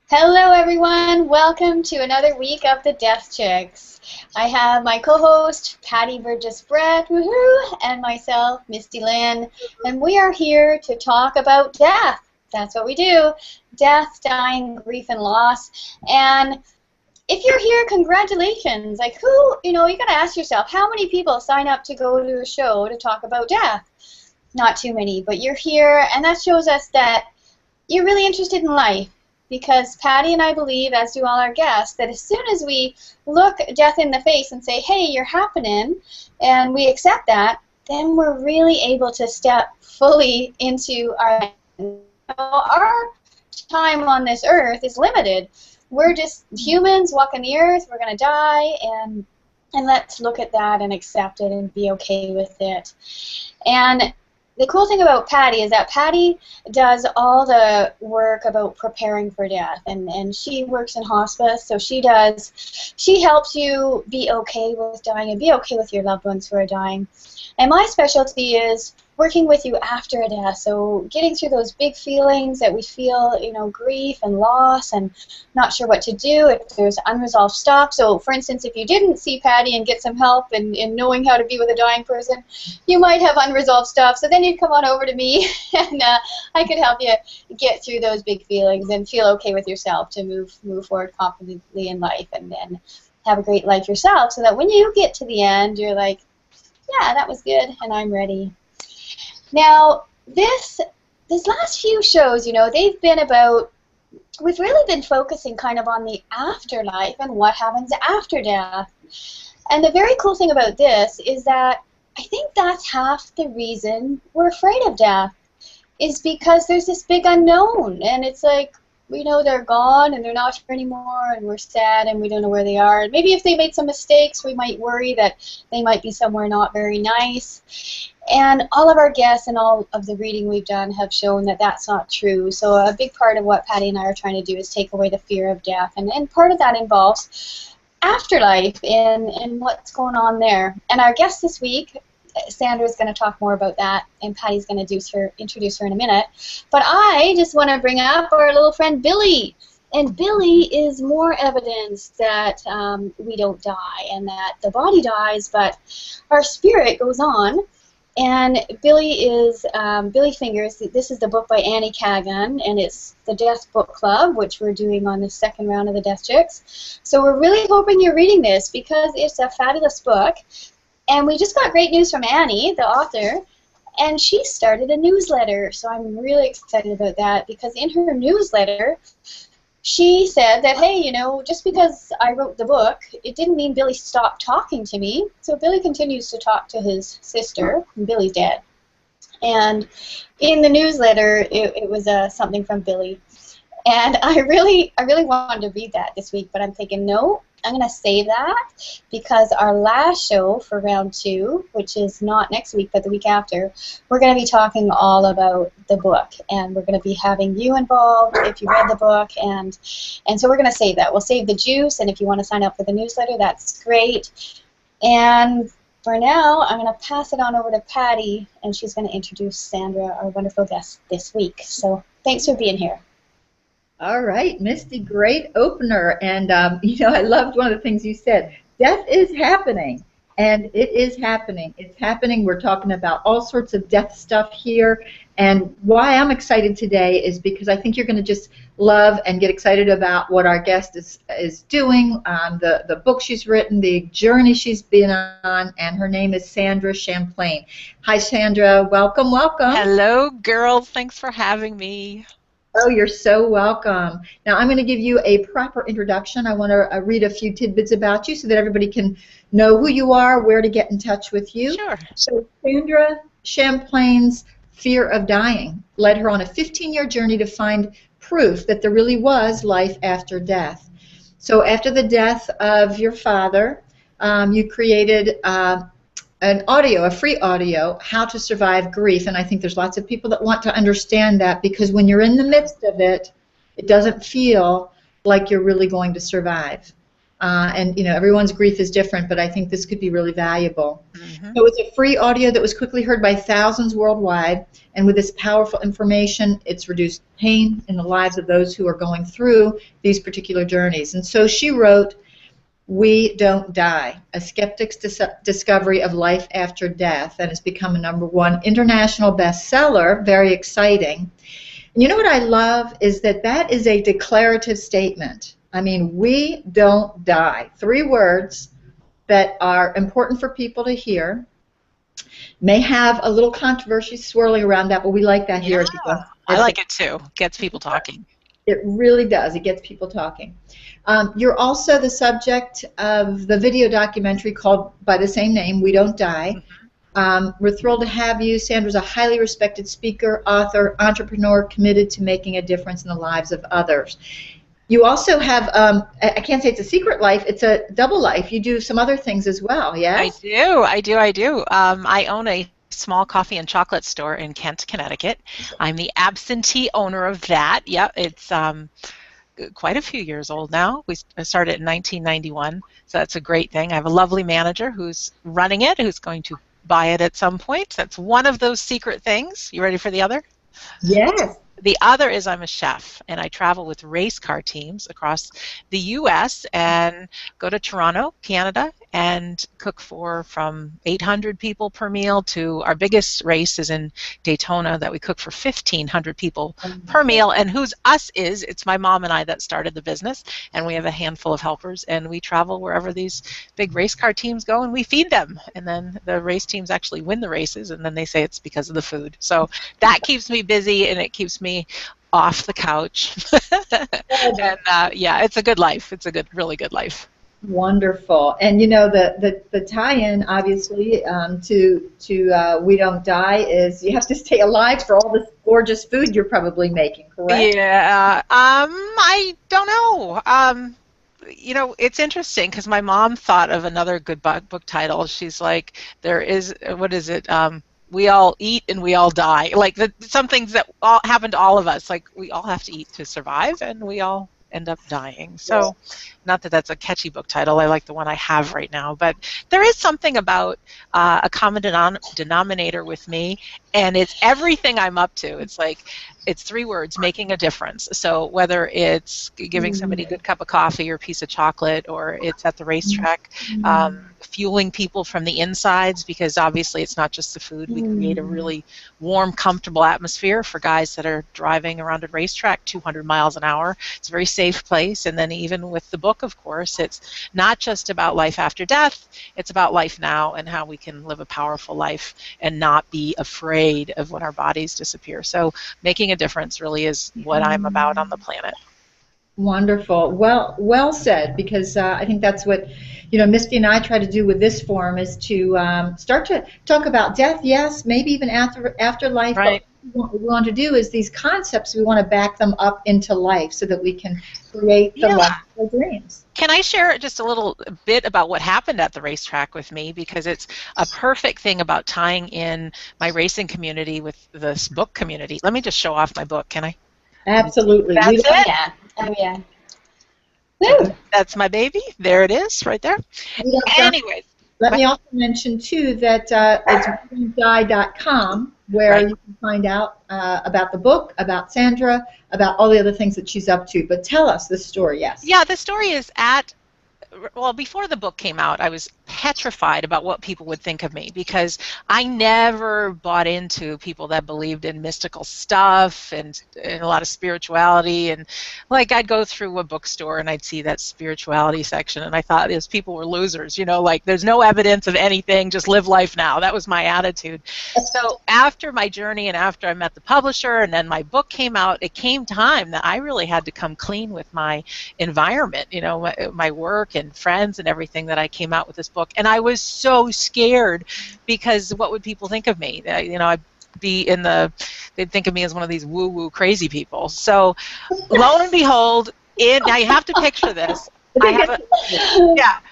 Hello everyone, welcome to another week of the Death Chicks. I have my co-host Patty Burgess-Brett, woohoo, and myself, Misty Lynn, and we are here to talk about death. That's what we do, death, dying, grief, and loss. And if you're here, congratulations. Like you gotta ask yourself, how many people sign up to go to a show to talk about death? Not too many, but you're here, and that shows us that you're really interested in life. Because Patty and I believe, as do all our guests, that as soon as we look death in the face and say, hey, you're happening, and we accept that, then we're really able to step fully into our time on this earth is limited. We're just humans walking the earth, we're going to die, and let's look at that and accept it and be okay with it. And the cool thing about Patty is that Patty does all the work about preparing for death, and she works in hospice, so she helps you be okay with dying and be okay with your loved ones who are dying. And my specialty is working with you after a death, so getting through those big feelings that we feel, grief and loss and not sure what to do if there's unresolved stuff. So, for instance, if you didn't see Patty and get some help in knowing how to be with a dying person, you might have unresolved stuff. So then you'd come on over to me, and I could help you get through those big feelings and feel okay with yourself to move forward confidently in life and have a great life yourself, so that when you get to the end, you're like, yeah, that was good, and I'm ready. Now, these last few shows, they've been about, we've really been focusing kind of on the afterlife and what happens after death. And the very cool thing about this is that I think that's half the reason we're afraid of death, is because there's this big unknown, and it's like, we know they're gone and they're not here anymore, and we're sad and we don't know where they are. And maybe if they made some mistakes, we might worry that they might be somewhere not very nice. And all of our guests and all of the reading we've done have shown that that's not true. So a big part of what Patty and I are trying to do is take away the fear of death. And part of that involves afterlife and what's going on there. And our guest this week, Sandra, is going to talk more about that, and Patty's going to introduce her in a minute. But I just want to bring up our little friend Billy. And Billy is more evidence that we don't die and that the body dies, but our spirit goes on. And Billy Fingers, this is the book by Annie Kagan, and it's the Death Book Club, which we're doing on the second round of the Death Chicks. So we're really hoping you're reading this, because it's a fabulous book. And we just got great news from Annie, the author, and she started a newsletter. So I'm really excited about that, because in her newsletter, she said that, hey, just because I wrote the book, it didn't mean Billy stopped talking to me. So Billy continues to talk to his sister, and Billy's dead. And in the newsletter, it was something from Billy. And I really wanted to read that this week, but I'm thinking, no, I'm going to save that, because our last show for round 2, which is not next week but the week after, we're going to be talking all about the book, and we're going to be having you involved if you read the book, and so we're going to save that. We'll save the juice, and if you want to sign up for the newsletter, that's great. And for now, I'm going to pass it on over to Patty, and she's going to introduce Sandra, our wonderful guest this week. So thanks for being here. All right, Misty, great opener. And, I loved one of the things you said. Death is happening, and it is happening. It's happening. We're talking about all sorts of death stuff here. And why I'm excited today is because I think you're going to just love and get excited about what our guest is doing, the book she's written, the journey she's been on, and her name is Sandra Champlain. Hi, Sandra. Welcome, welcome. Hello, girls. Thanks for having me. Oh, you're so welcome. Now, I'm going to give you a proper introduction. I want to read a few tidbits about you so that everybody can know who you are, where to get in touch with you. Sure. So, Sandra Champlain's fear of dying led her on a 15-year journey to find proof that there really was life after death. So, after the death of your father, you created a free audio, How to Survive Grief, and I think there's lots of people that want to understand that, because when you're in the midst of it, it doesn't feel like you're really going to survive. And, everyone's grief is different, but I think this could be really valuable. Mm-hmm. So it's a free audio that was quickly heard by thousands worldwide. And with this powerful information, it's reduced pain in the lives of those who are going through these particular journeys. And so she wrote, "We Don't Die, a skeptic's discovery of life after death," and has become a #1 international bestseller. Very exciting. And you know what I love is that is a declarative statement. I mean, we don't die. 3 words that are important for people to hear. May have a little controversy swirling around that, but we like that here. Yeah, I like it too. Gets people talking. It really does. It gets people talking. You're also the subject of the video documentary called by the same name, We Don't Die. We're thrilled to have you. Sandra's a highly respected speaker, author, entrepreneur, committed to making a difference in the lives of others. You also have, I can't say it's a secret life, it's a double life. You do some other things as well, yes? I do. I own a small coffee and chocolate store in Kent, Connecticut. I'm the absentee owner of that. Yeah, it's quite a few years old now. I started in 1991, so that's a great thing. I have a lovely manager who's running it, who's going to buy it at some point. That's one of those secret things. You ready for the other? Yes. The other is I'm a chef, and I travel with race car teams across the U.S. and go to Toronto, Canada, and cook for from 800 people per meal to our biggest race is in Daytona that we cook for 1,500 people per meal. And whose us is, it's my mom and I that started the business, and we have a handful of helpers, and we travel wherever these big race car teams go, and we feed them. And then the race teams actually win the races, and then they say it's because of the food. So that keeps me busy, and it keeps me off the couch. And yeah, it's a good life. It's a really good life. Wonderful. And the tie-in obviously to We Don't Die is you have to stay alive for all this gorgeous food you're probably making, correct? Yeah. I don't know. It's interesting because my mom thought of another good book title. She's like, what is it? We all eat and we all die. Like some things that all happen to all of us. Like we all have to eat to survive, and we all end up dying. So, not that that's a catchy book title. I like the one I have right now. But there is something about a common denominator with me, and it's everything I'm up to. It's like, it's 3 words, making a difference. So whether it's giving somebody a good cup of coffee or a piece of chocolate, or it's at the racetrack, fueling people from the insides, because obviously it's not just the food. We create a really warm, comfortable atmosphere for guys that are driving around a racetrack 200 miles an hour. It's a very safe place. And then even with the book, of course, it's not just about life after death. It's about life now and how we can live a powerful life and not be afraid of when our bodies disappear. So making a difference really is what I'm about on the planet. Wonderful. Well said, because I think that's what Misty and I try to do with this forum, is to start to talk about death, yes, maybe even afterlife. Right. But what we want to do is these concepts, we want to back them up into life so that we can create the life of our dreams. Can I share just a little bit about what happened at the racetrack with me? Because it's a perfect thing about tying in my racing community with this book community. Let me just show off my book, can I? Absolutely. That's it? Yeah. Oh, yeah. Woo. That's my baby. There it is, right there. Anyways. Let me also mention, too, that it's wedon'tdie.com, where you can find out about the book, about Sandra, about all the other things that she's up to. But tell us the story, yes. Yeah, the story is before the book came out, I was petrified about what people would think of me, because I never bought into people that believed in mystical stuff and a lot of spirituality. And like, I'd go through a bookstore and I'd see that spirituality section, and I thought those people were losers, like there's no evidence of anything, just live life now. That was my attitude. So after my journey and after I met the publisher and then my book came out, it came time that I really had to come clean with my environment, my work and friends and everything, that I came out with this book. And I was so scared, because what would people think of me? I'd be they'd think of me as one of these woo-woo crazy people. So lo and behold, I have to picture this.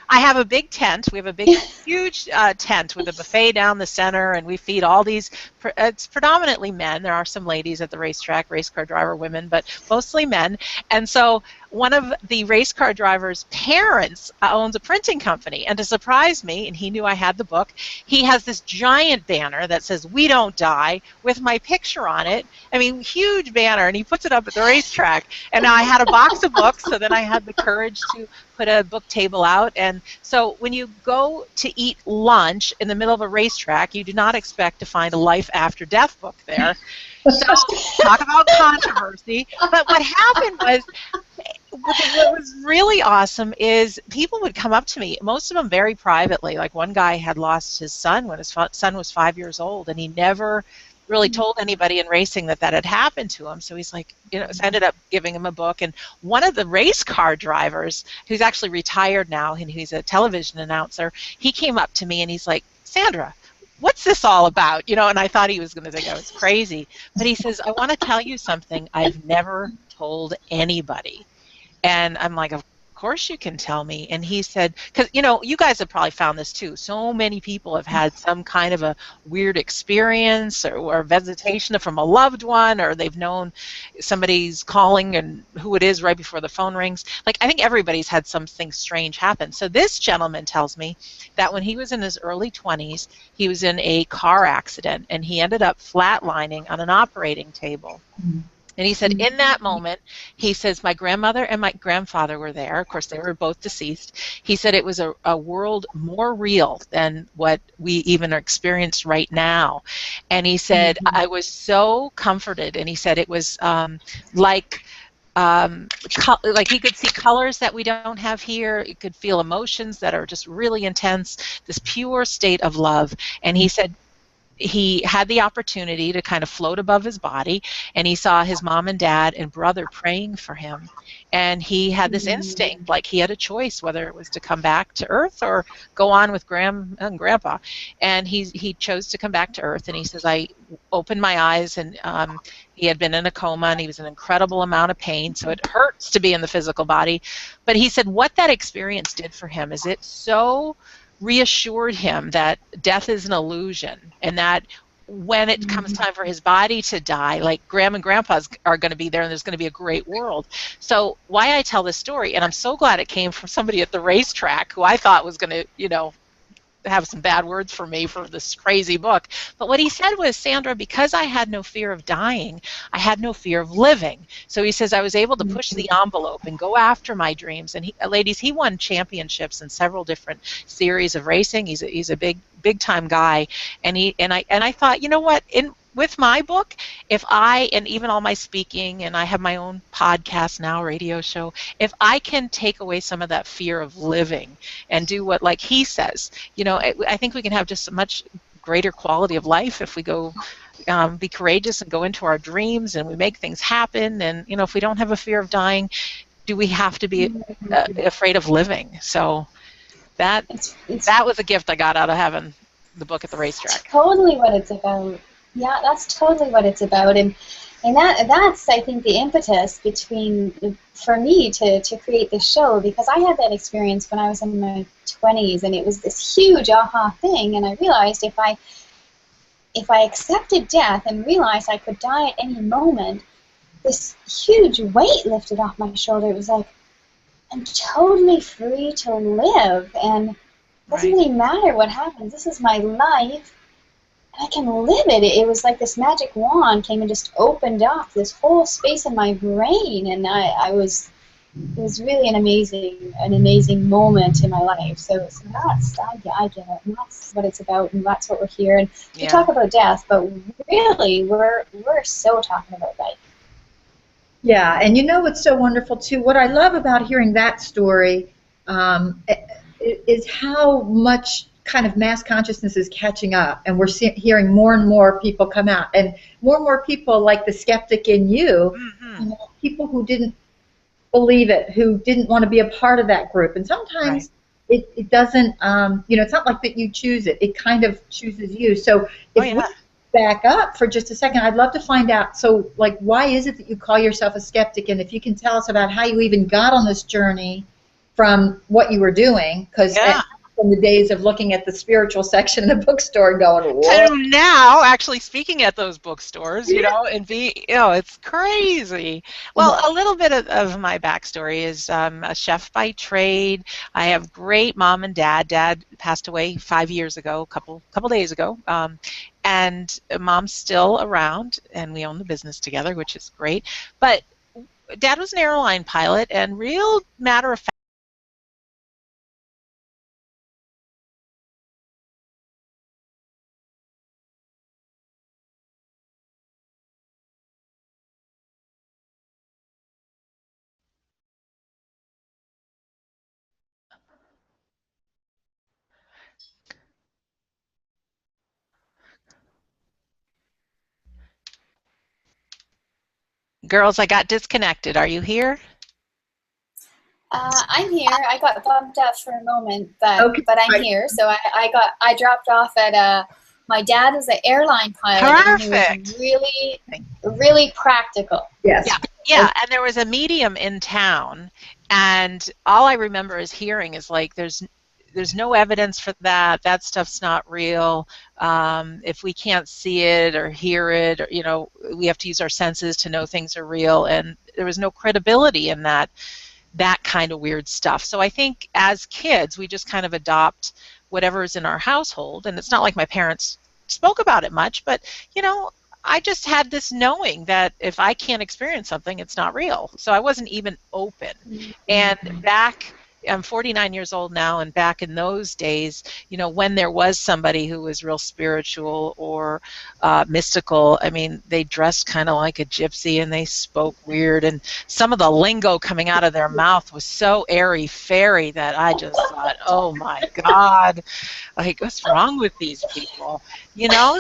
I have a big tent. We have a big, huge tent with a buffet down the center, and we feed all these. It's predominantly men. There are some ladies at the racetrack, race car driver women, but mostly men. And so one of the race car driver's parents owns a printing company, and to surprise me, and he knew I had the book, he has this giant banner that says "We Don't Die" with my picture on it. I mean, huge banner, and he puts it up at the racetrack. And now I had a box of books, so then I had the courage to put a book table out. And so when you go to eat lunch in the middle of a racetrack, you do not expect to find a life after death book there. So talk about controversy. But what happened was, what was really awesome is people would come up to me, most of them very privately. Like one guy had lost his son when his son was 5 years old, and he never really told anybody in racing that that had happened to him. So he's like, you know, ended up giving him a book. And one of the race car drivers, who's actually retired now, and he's a television announcer, he came up to me and he's like, Sandra, what's this all about? You know, and I thought he was going to think I was crazy. But he says, I want to tell you something I've never told anybody. And I'm like, of course you can tell me. And he said, because, you know, you guys have probably found this too. So many people have had some kind of a weird experience or visitation from a loved one, or they've known somebody's calling and who it is right before the phone rings. Like, I think everybody's had something strange happen. So this gentleman tells me that when he was in his early 20s, he was in a car accident, and he ended up flatlining on an operating table. Mm-hmm. And he said, in that moment, he says, my grandmother and my grandfather were there. Of course, they were both deceased. He said it was a world more real than what we even are experienced right now. And he said, I was so comforted. And he said it was like he could see colors that we don't have here. He could feel emotions that are just really intense, this pure state of love. And he said, he had the opportunity to kind of float above his body, and he saw his mom and dad and brother praying for him. And he had this instinct, like he had a choice whether it was to come back to Earth or go on with Grandpa. And he chose to come back to Earth. And he says, I opened my eyes, and he had been in a coma, and he was in an incredible amount of pain, so it hurts to be in the physical body. But he said what that experience did for him is it so reassured him that death is an illusion, and that when it comes time for his body to die, like Grandma and Grandpa's are going to be there, and there's going to be a great world. So why I tell this story, and I'm so glad it came from somebody at the racetrack who I thought was going to, you know, have some bad words for me for this crazy book. But what he said was, Sandra, because I had no fear of dying, I had no fear of living. So he says I was able to push the envelope and go after my dreams. And ladies, he won championships in several different series of racing. He's a big time guy. And I thought, you know what, with my book, if I, and even all my speaking, and I have my own podcast now, radio show, if I can take away some of that fear of living and do what, like he says, you know, I think we can have just a much greater quality of life if we go be courageous and go into our dreams and we make things happen. And, you know, if we don't have a fear of dying, do we have to be afraid of living? So that was a gift I got out of having the book at the racetrack. Totally what it's about. Yeah, that's totally what it's about, and that's I think the impetus for me to create this show, because I had that experience when I was in my 20s, and it was this huge aha thing, and I realized if I accepted death and realized I could die at any moment, this huge weight lifted off my shoulder. It was like, I'm totally free to live, and it doesn't really matter what happens. This is my life. I can live it. It was like this magic wand came and just opened up this whole space in my brain, and it was really an amazing moment in my life. So that's, I get it, and that's what it's about, and that's what we're here. And we talk about death, but really we're so talking about life. Yeah, and you know what's so wonderful too? What I love about hearing that story is how much kind of mass consciousness is catching up, and we're hearing more and more people come out, and more people like the skeptic in you, you know, people who didn't believe it, who didn't want to be a part of that group. And sometimes it doesn't, you know, it's not like that you choose it, it kind of chooses you. So if we back up for just a second, I'd love to find out, so like, why is it that you call yourself a skeptic, and if you can tell us about how you even got on this journey from what you were doing, because Yeah. from the days of looking at the spiritual section in the bookstore and going, whoa. To now actually speaking at those bookstores, and it's crazy. Well, a little bit of my backstory is a chef by trade. I have great mom and dad. Dad passed away 5 years ago, a couple days ago, and mom's still around, and we own the business together, which is great. But Dad was an airline pilot, and real matter of fact, girls, I got disconnected. Are you here? I'm here. I got bumped up for a moment, but Okay, I'm right. here. So I dropped off at my dad was an airline pilot, and he Perfect. was really practical. Yes. Yeah, and there was a medium in town, and all I remember is hearing is like, there's no evidence for that. That stuff's not real. If we can't see it or hear it, or, we have to use our senses to know things are real, and there was no credibility in that kind of weird stuff. So I think as kids, we just kind of adopt whatever's in our household, and it's not like my parents spoke about it much, but I just had this knowing that if I can't experience something, it's not real. So I wasn't even open. And I'm 49 years old now, and back in those days, when there was somebody who was real spiritual or mystical, I mean, they dressed kind of like a gypsy and they spoke weird, and some of the lingo coming out of their mouth was so airy-fairy that I just thought, oh my God, like, what's wrong with these people?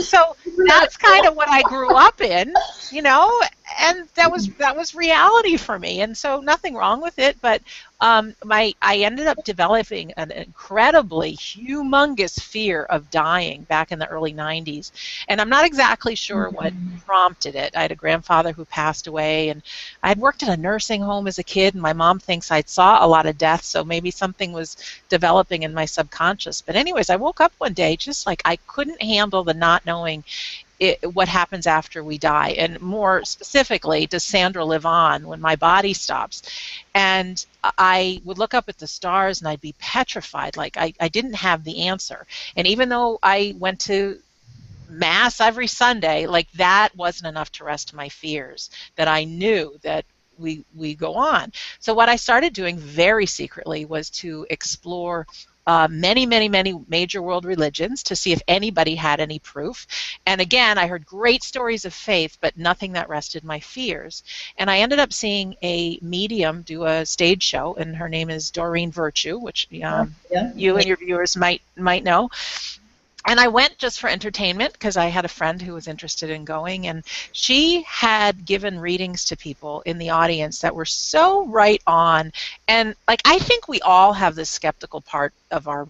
So that's kind of what I grew up in, and that was reality for me, and so nothing wrong with it. But I ended up developing an incredibly humongous fear of dying back in the early 90s, and I'm not exactly sure what prompted it. I had a grandfather who passed away, and I had worked in a nursing home as a kid, and my mom thinks I saw a lot of death, so maybe something was developing in my subconscious. But anyways, I woke up one day just like I couldn't handle the not knowing what happens after we die, and more specifically, does Sandra live on when my body stops? And I would look up at the stars and I'd be petrified, like I didn't have the answer. And even though I went to Mass every Sunday, like that wasn't enough to rest my fears, that I knew that we go on. So what I started doing very secretly was to explore many major world religions to see if anybody had any proof. And again, I heard great stories of faith, but nothing that rested my fears. And I ended up seeing a medium do a stage show, and her name is Doreen Virtue, which you and your viewers might know. And I went just for entertainment because I had a friend who was interested in going, and she had given readings to people in the audience that were so right on. And like, I think we all have this skeptical part of our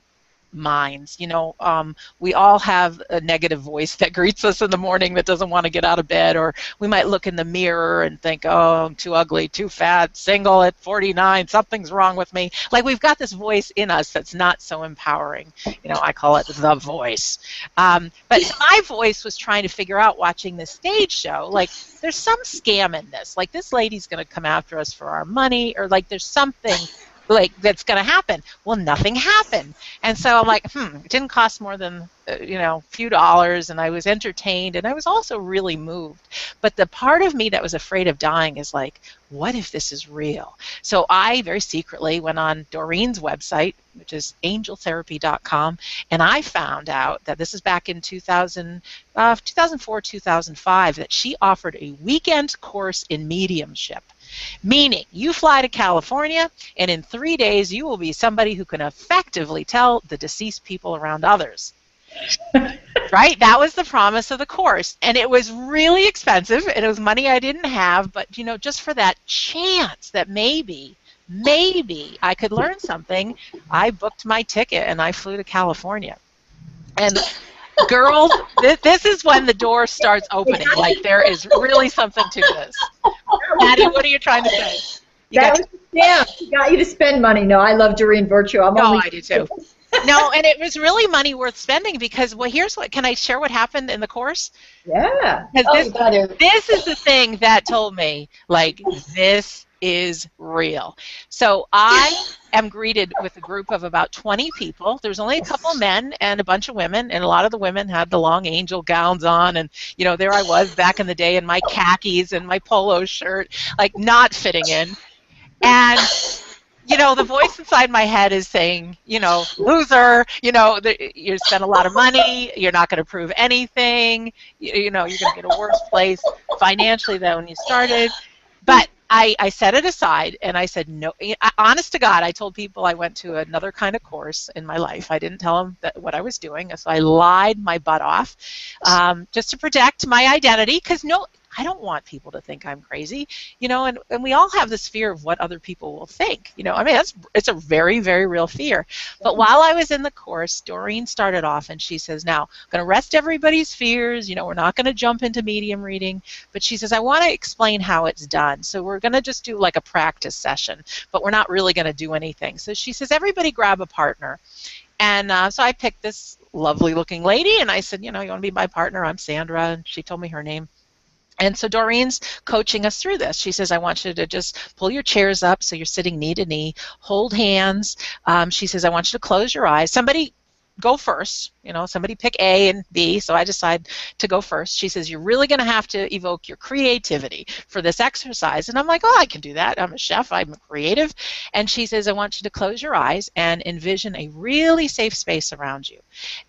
minds. We all have a negative voice that greets us in the morning that doesn't want to get out of bed, or we might look in the mirror and think, oh, I'm too ugly, too fat, single at 49, something's wrong with me. Like, we've got this voice in us that's not so empowering. I call it the voice. But my voice was trying to figure out, watching this stage show, like, there's some scam in this. Like, this lady's going to come after us for our money, or like there's something like that's going to happen. Well, nothing happened. And so I'm like, it didn't cost more than a few dollars, and I was entertained, and I was also really moved. But the part of me that was afraid of dying is like, what if this is real? So I very secretly went on Doreen's website, which is angeltherapy.com, and I found out that this is back in 2004, 2005, that she offered a weekend course in mediumship. Meaning, you fly to California, and in 3 days, you will be somebody who can effectively tell the deceased people around others. Right? That was the promise of the course. And it was really expensive, and it was money I didn't have, but, just for that chance that maybe I could learn something, I booked my ticket, and I flew to California. And girls, this is when the door starts opening. Like, there is really something to this. Patty, what are you trying to say? That was yeah. She got you to spend money. No, I love Doreen Virtue. I do too. No, and it was really money worth spending because, well, here's what, can I share what happened in the course? Yeah. This is the thing that told me, like, this is real. So I am greeted with a group of about 20 people. There's only a couple of men and a bunch of women, and a lot of the women had the long angel gowns on, and, you know, there I was back in the day in my khakis and my polo shirt, like, not fitting in. And you know, the voice inside my head is saying, you know, loser, you know, you spent a lot of money, you're not going to prove anything, you know, you're going to be in a worse place financially than when you started. But I set it aside and I said, no, honest to God, I told people I went to another kind of course in my life. I didn't tell them what I was doing, so I lied my butt off just to protect my identity, because I don't want people to think I'm crazy, you know, and we all have this fear of what other people will think, you know. I mean, it's a very, very real fear. But while I was in the course, Doreen started off and she says, now, I'm going to rest everybody's fears, you know, we're not going to jump into medium reading, but she says, I want to explain how it's done. So we're going to just do like a practice session, but we're not really going to do anything. So she says, everybody grab a partner. And so I picked this lovely looking lady and I said, you know, you want to be my partner? I'm Sandra. And she told me her name. And so Doreen's coaching us through this. She says, I want you to just pull your chairs up so you're sitting knee to knee, hold hands. She says, I want you to close your eyes. Somebody go first, you know, somebody pick A and B, so I decide to go first. She says, you're really going to have to evoke your creativity for this exercise. And I'm like, oh, I can do that. I'm a chef. I'm creative. And she says, I want you to close your eyes and envision a really safe space around you.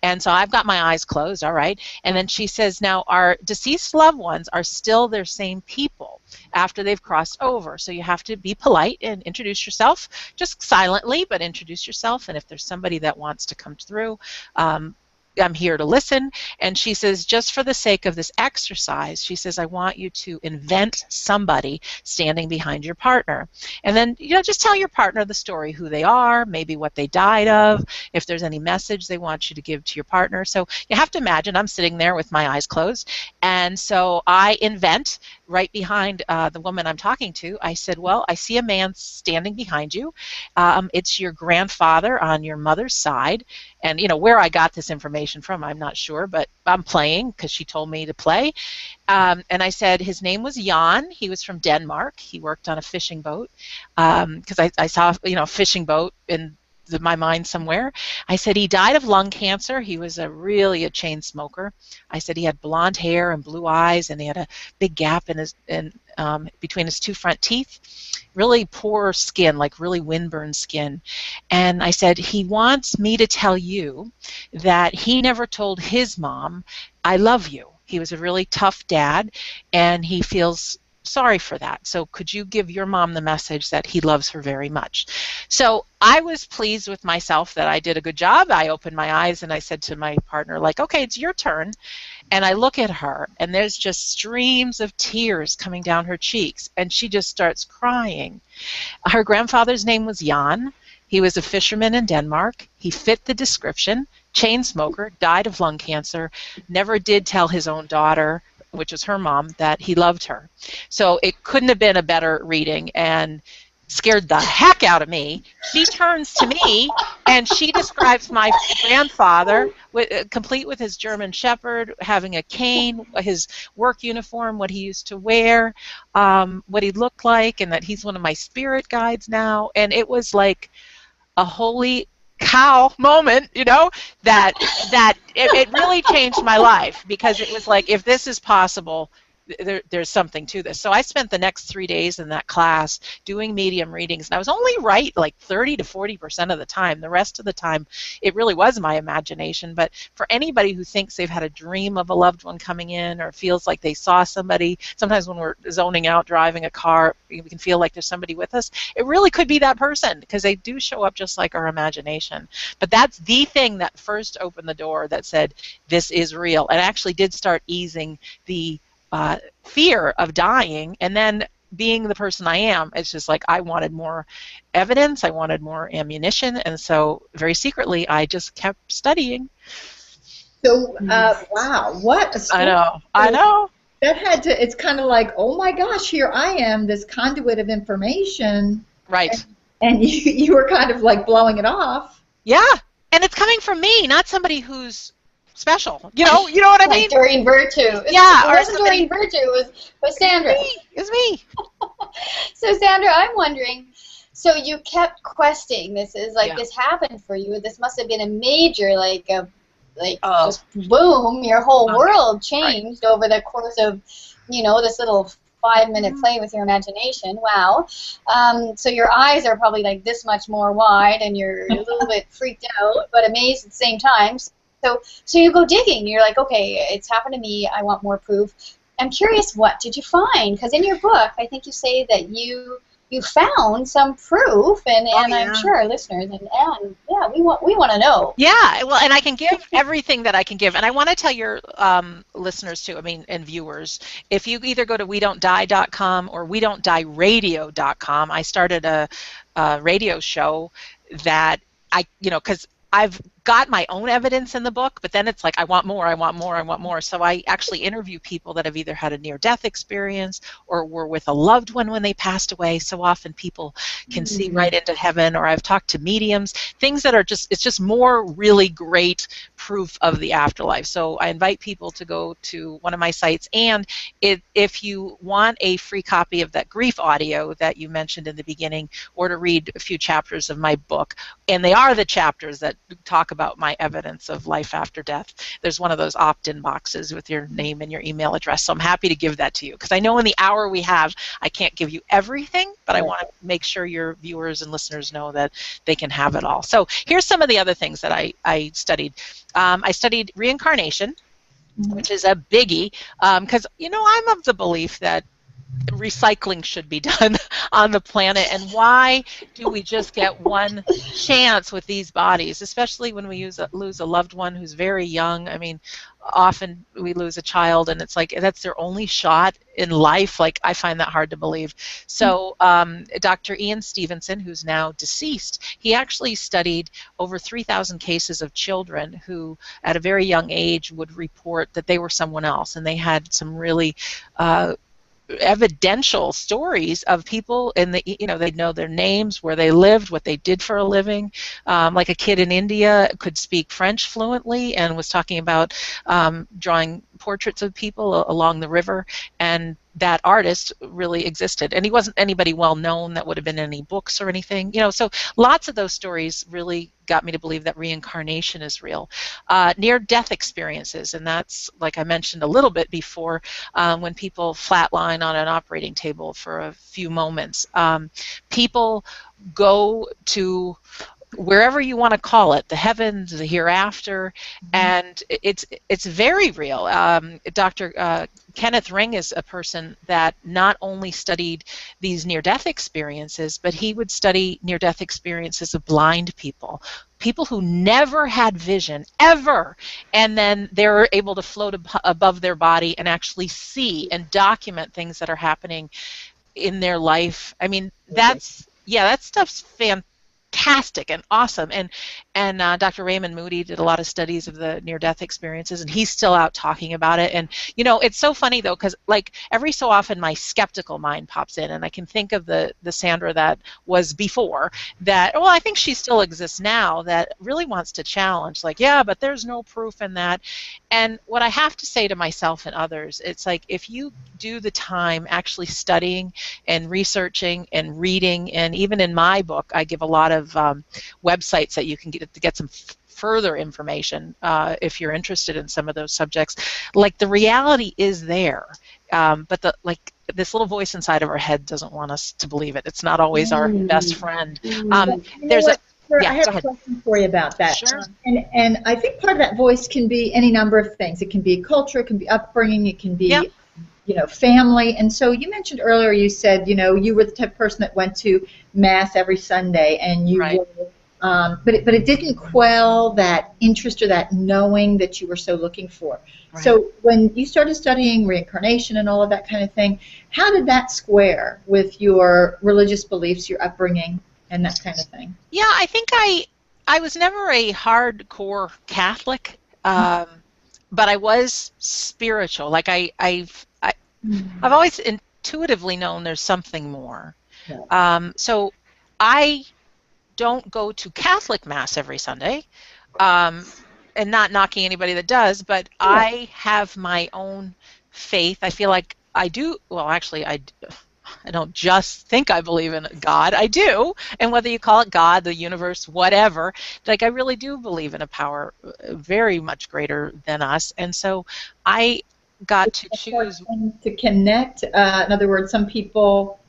And so I've got my eyes closed, all right. And then she says, now our deceased loved ones are still their same people after they've crossed over. So you have to be polite and introduce yourself, just silently, but introduce yourself. And if there's somebody that wants to come through, I'm here to listen. And she says, just for the sake of this exercise, she says, I want you to invent somebody standing behind your partner. And then, you know, just tell your partner the story, who they are, maybe what they died of, if there's any message they want you to give to your partner. So you have to imagine I'm sitting there with my eyes closed. And so I invent right behind the woman I'm talking to. I said, well, I see a man standing behind you. It's your grandfather on your mother's side. And, you know, where I got this information from, I'm not sure, but I'm playing because she told me to play. And I said his name was Jan. He was from Denmark. He worked on a fishing boat because I saw, you know, a fishing boat in my mind somewhere. I said he died of lung cancer. He was really a chain smoker. I said he had blonde hair and blue eyes, and he had a big gap in his between his two front teeth. Really poor skin, like really windburned skin. And I said, he wants me to tell you that he never told his mom, I love you. He was a really tough dad, and he feels sorry for that. So could you give your mom the message that he loves her very much? So I was pleased with myself that I did a good job. I opened my eyes and I said to my partner, like, okay, it's your turn. And I look at her, and there's just streams of tears coming down her cheeks, and she just starts crying. Her grandfather's name was Jan. He was a fisherman in Denmark. He fit the description. Chain smoker, died of lung cancer, never did tell his own daughter, which is her mom, that he loved her. So it couldn't have been a better reading, and scared the heck out of me. She turns to me and she describes my grandfather, complete with his German Shepherd, having a cane, his work uniform, what he used to wear, what he looked like, and that he's one of my spirit guides now. And it was like a holy cow moment, you know, that it really changed my life, because it was like, if this is possible, there's something to this. So I spent the next 3 days in that class doing medium readings, and I was only right like 30 to 40% of the time. The rest of the time, it really was my imagination. But for anybody who thinks they've had a dream of a loved one coming in, or feels like they saw somebody, sometimes when we're zoning out driving a car, we can feel like there's somebody with us. It really could be that person, because they do show up just like our imagination. But that's the thing that first opened the door that said, this is real, and actually did start easing the fear of dying. And then, being the person I am, it's just like I wanted more evidence, I wanted more ammunition, and so very secretly I just kept studying. So, wow, what a story. I know. that had to, it's kind of like, oh my gosh, here I am, this conduit of information, Right. and you were kind of like blowing it off. Yeah. And it's coming from me, not somebody who's special. You know what I mean? Like Doreen Virtue. Yeah, It or wasn't somebody. Doreen Virtue, it was Sandra. It's me. So Sandra, I'm wondering, so you kept questing. This is like, Yeah. this happened for you. This must have been a major, Oh. just boom, your whole Okay. world changed over the course of, this little 5-minute play with your imagination. Wow. So your eyes are probably like this much more wide, and you're a little bit freaked out, but amazed at the same time. So you go digging. You're like, okay, it's happened to me. I want more proof. I'm curious, what did you find? Because in your book, I think you say that you found some proof, and I'm sure our listeners and yeah, we want to know. Yeah, well, and I can give everything that I can give, and I want to tell your listeners too. I mean, and viewers, if you either go to WeDon'tDie.com or WeDon'tDieRadio.com, I started a radio show that because I've got my own evidence in the book, but then it's like I want more, I want more, I want more. So I actually interview people that have either had a near-death experience or were with a loved one when they passed away. So often people can see right into heaven, or I've talked to mediums, things that are it's just more really great proof of the afterlife. So I invite people to go to one of my sites, and if you want a free copy of that grief audio that you mentioned in the beginning, or to read a few chapters of my book, and they are the chapters that talk about my evidence of life after death. There's one of those opt-in boxes with your name and your email address, so I'm happy to give that to you, because I know in the hour we have, I can't give you everything, but I want to make sure your viewers and listeners know that they can have it all. So here's some of the other things that I studied. I studied reincarnation, which is a biggie, because I'm of the belief that recycling should be done on the planet, and why do we just get one chance with these bodies, especially when we lose a loved one who's very young. I mean, often we lose a child and it's like that's their only shot in life. Like, I find that hard to believe. So Dr. Ian Stevenson, who's now deceased, he actually studied over 3,000 cases of children who at a very young age would report that they were someone else, and they had some really evidential stories of people, and they'd know their names, where they lived, what they did for a living. Like a kid in India could speak French fluently and was talking about drawing portraits of people along the river, and that artist really existed, and he wasn't anybody well known that would have been in any books or anything, so lots of those stories really got me to believe that reincarnation is real. Near-death experiences, and that's, like I mentioned a little bit before, when people flatline on an operating table for a few moments. People go to wherever you want to call it, the heavens, the hereafter, and it's very real. Dr. Kenneth Ring is a person that not only studied these near-death experiences, but he would study near-death experiences of blind people who never had vision, ever, and then they're able to float above their body and actually see and document things that are happening in their life. I mean, that stuff's fantastic and awesome, and Dr. Raymond Moody did a lot of studies of the near-death experiences, and he's still out talking about it. And it's so funny though, because like every so often my skeptical mind pops in, and I can think of the Sandra that was before that. Well, I think she still exists now, that really wants to challenge, like, yeah, but there's no proof in that. And what I have to say to myself and others, it's like, if you do the time actually studying and researching and reading, and even in my book I give a lot of websites that you can get to get some further information if you're interested in some of those subjects. Like, the reality is there, but this little voice inside of our head doesn't want us to believe it. It's not always our best friend. There's I have a question for you about that. Sure. And I think part of that voice can be any number of things. It can be culture, it can be upbringing, it can be family. And so you mentioned earlier, you said, you were the type of person that went to Mass every Sunday, and you were, but it didn't quell that interest or that knowing that you were so looking for. Right. So when you started studying reincarnation and all of that kind of thing, how did that square with your religious beliefs, your upbringing, and that kind of thing? Yeah, I think I was never a hardcore Catholic. but I was spiritual. Like I've always intuitively known there's something more. So I don't go to Catholic Mass every Sunday, and not knocking anybody that does, but I have my own faith. I feel like I do. Well, actually, I don't just think I believe in God. I do, and whether you call it God, the universe, whatever, like I really do believe in a power very much greater than us, and so I got to choose to connect. In other words, some people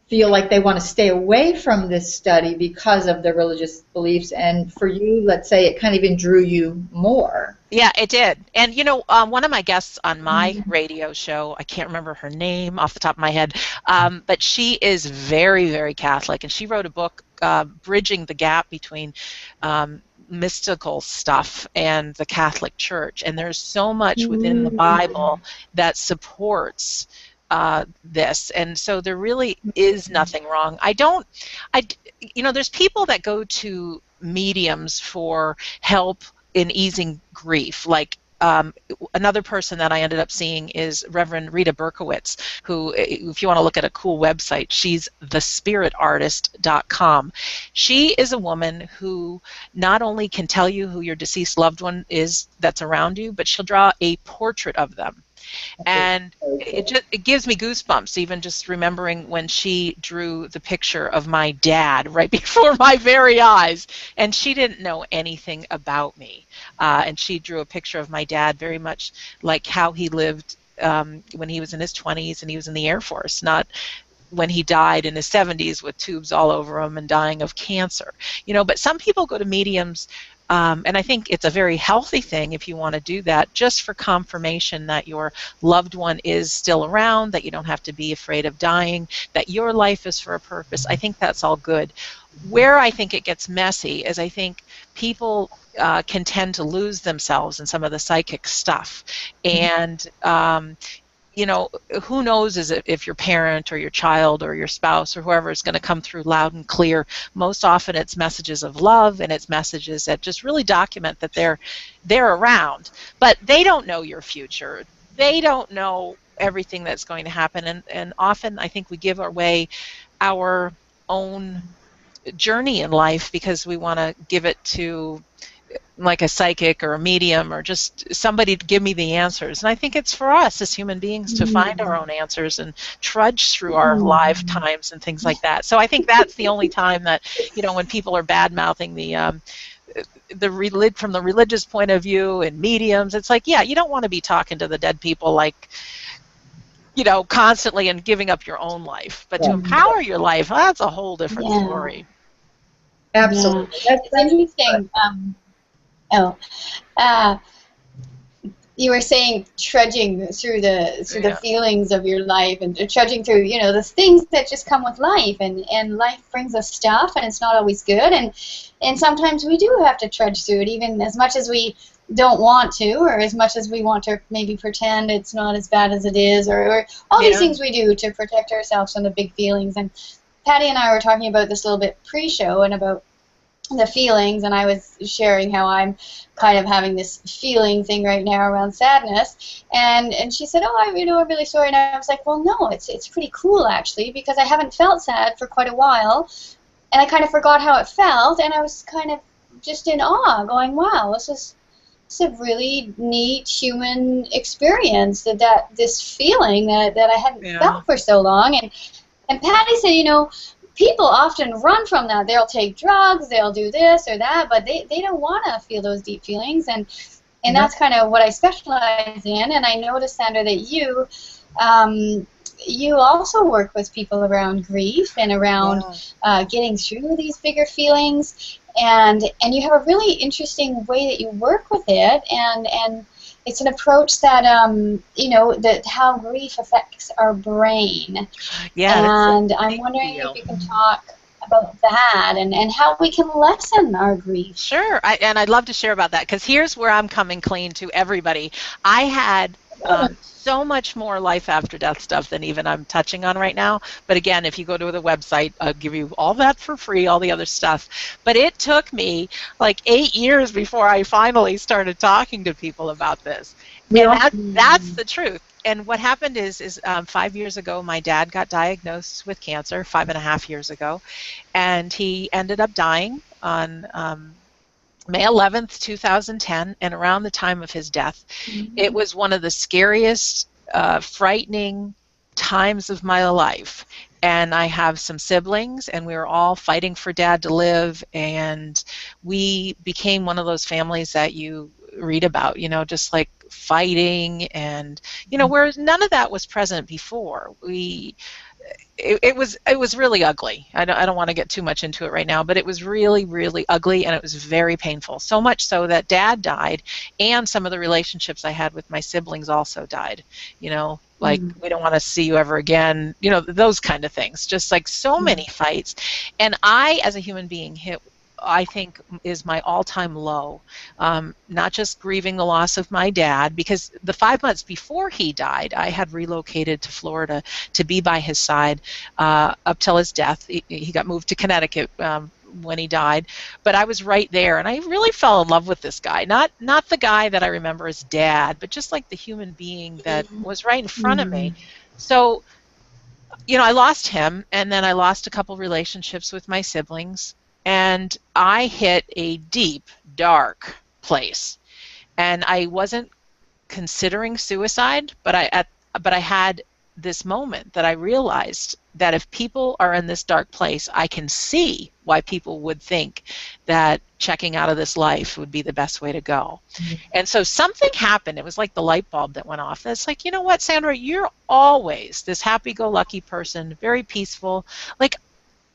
feel like they want to stay away from this study because of their religious beliefs, and for you, let's say, it kind of even drew you more. Yeah, it did. And you know, one of my guests on my radio show, I can't remember her name off the top of my head, but she is very, very Catholic, and she wrote a book bridging the gap between mystical stuff and the Catholic Church. And there's so much within the Bible that supports this, and so there really is nothing wrong. You know, there's people that go to mediums for help in easing grief, like another person that I ended up seeing is Reverend Rita Berkowitz, who, if you want to look at a cool website, she's thespiritartist.com. She is a woman who not only can tell you who your deceased loved one is that's around you, but she'll draw a portrait of them. And it gives me goosebumps even just remembering when she drew the picture of my dad right before my very eyes, and she didn't know anything about me, and she drew a picture of my dad very much like how he lived when he was in his 20s and he was in the Air Force, not when he died in his 70s with tubes all over him and dying of cancer. You know, but some people go to mediums, and I think it's a very healthy thing if you want to do that, just for confirmation that your loved one is still around, that you don't have to be afraid of dying, that your life is for a purpose. I think that's all good. Where I think it gets messy is I think people can tend to lose themselves in some of the psychic stuff. And you know, who knows if your parent or your child or your spouse or whoever is going to come through loud and clear. Most often it's messages of love, and it's messages that just really document that they're around. But they don't know your future. They don't know everything that's going to happen. And often I think we give away our own journey in life because we want to give it to like a psychic or a medium or just somebody to give me the answers. And I think it's for us as human beings to find our own answers and trudge through our lifetimes and things like that. So I think that's the only time that, you know, when people are bad-mouthing from the religious point of view and mediums, it's like, yeah, you don't want to be talking to the dead people like, you know, constantly and giving up your own life. But to empower your life, that's a whole different story. Absolutely. Yeah. It's interesting. You were saying trudging through the feelings of your life and trudging through, you know, the things that just come with life, and life brings us stuff, and it's not always good, and sometimes we do have to trudge through it, even as much as we don't want to, or as much as we want to maybe pretend it's not as bad as it is, or all these things we do to protect ourselves from the big feelings. And Patty and I were talking about this a little bit pre-show and about the feelings, and I was sharing how I'm kind of having this feeling thing right now around sadness, and she said, oh, I'm really sorry, and I was like, well, no, it's pretty cool actually, because I haven't felt sad for quite a while, and I kind of forgot how it felt, and I was kind of just in awe, going, wow, it's a really neat human experience, that this feeling that I hadn't felt for so long. And Patty said, you know, people often run from that. They'll take drugs, they'll do this or that, but they don't want to feel those deep feelings, and that's kind of what I specialize in. And I noticed, Sandra, that you also work with people around grief and around getting through these bigger feelings, and you have a really interesting way that you work with it, and it's an approach that, you know, that how grief affects our brain. Yeah, and I'm wondering if you can talk about that and how we can lessen our grief. Sure, and I'd love to share about that, because here's where I'm coming clean to everybody. I had So much more life after death stuff than even I'm touching on right now. But again, if you go to the website, I'll give you all that for free, all the other stuff. But it took me like 8 years before I finally started talking to people about this. And Well, that's the truth. And what happened is 5 years ago, my dad got diagnosed with cancer, 5.5 years ago, and he ended up dying on May 11th, 2010, and around the time of his death. It was one of the scariest, frightening times of my life. And I have some siblings, and we were all fighting for Dad to live, and we became one of those families that you read about, just like fighting, and whereas none of that was present before. It was really ugly. I don't want to get too much into it right now, but it was really, really ugly, and it was very painful. So much so that Dad died, and some of the relationships I had with my siblings also died. Like, we don't want to see you ever again. Those kind of things. Just like so many fights, and I, as a human being, hit, I think, is my all-time low. Not just grieving the loss of my dad, because the 5 months before he died, I had relocated to Florida to be by his side up till his death. He got moved to Connecticut when he died, but I was right there, and I really fell in love with this guy. Not the guy that I remember as Dad, but just like the human being that was right in front of me. So, I lost him, and then I lost a couple relationships with my siblings. And I hit a deep, dark place. And I wasn't considering suicide, but I had this moment that I realized that if people are in this dark place, I can see why people would think that checking out of this life would be the best way to go. And so something happened. It was like the light bulb that went off. It's like, you know what, Sandra, you're always this happy-go-lucky person, very peaceful. Like,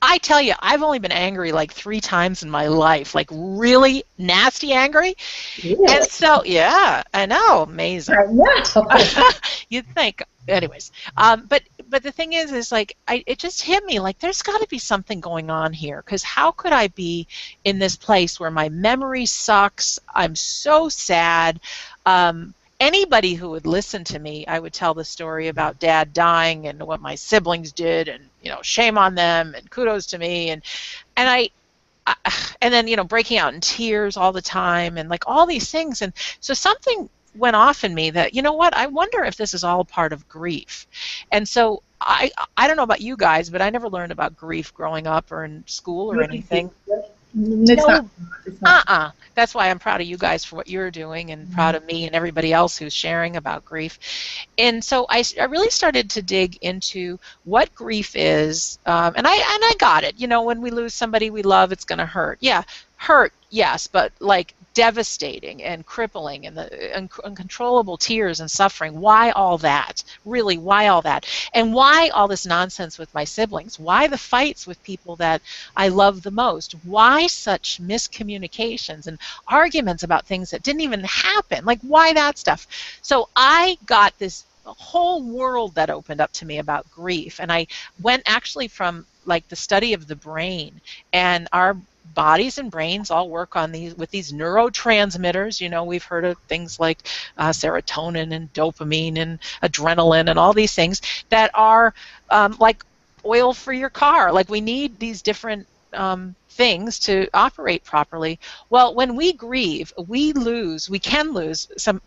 I tell you, I've only been angry like 3 times in my life, like really nasty angry. really? And so, yeah, I know, amazing. I know. You'd think, anyways. But the thing is like, it just hit me like there's got to be something going on here, because how could I be in this place where my memory sucks? I'm so sad. Anybody who would listen to me, I would tell the story about Dad dying and what my siblings did, and shame on them, and kudos to me, and then breaking out in tears all the time, and like all these things. And so something went off in me that, what, I wonder if this is all part of grief. And so I don't know about you guys, but I never learned about grief growing up or in school or anything. It's not. That's why I'm proud of you guys for what you're doing, and proud of me and everybody else who's sharing about grief. And so I really started to dig into what grief is, and I got it. When we lose somebody we love, it's going to hurt. Yeah, hurt, yes, but like devastating and crippling, and the uncontrollable tears and suffering. Why all that? Really, why all that? And why all this nonsense with my siblings? Why the fights with people that I love the most? Why such miscommunications and arguments about things that didn't even happen? Like, why that stuff? So I got this whole world that opened up to me about grief, and I went actually from like the study of the brain, and our bodies and brains all work on these neurotransmitters. We've heard of things like serotonin and dopamine and adrenaline and all these things that are like oil for your car. Like, we need these different things to operate properly. Well, when we grieve, we can lose some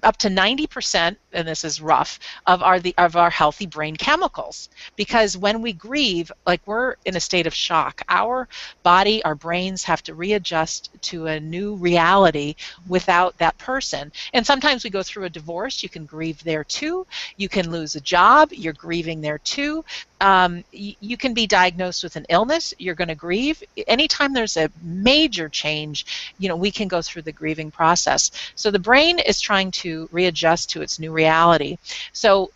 up to 90%, and this is rough, of our healthy brain chemicals, because when we grieve, like, we're in a state of shock. Our body, our brains have to readjust to a new reality without that person. And sometimes we go through a divorce. You can grieve there too. You can lose a job. You're grieving there too. You can be diagnosed with an illness. You're going to grieve. Anytime there's a major change, we can go through the grieving process. So the brain is trying to readjust to its new reality. So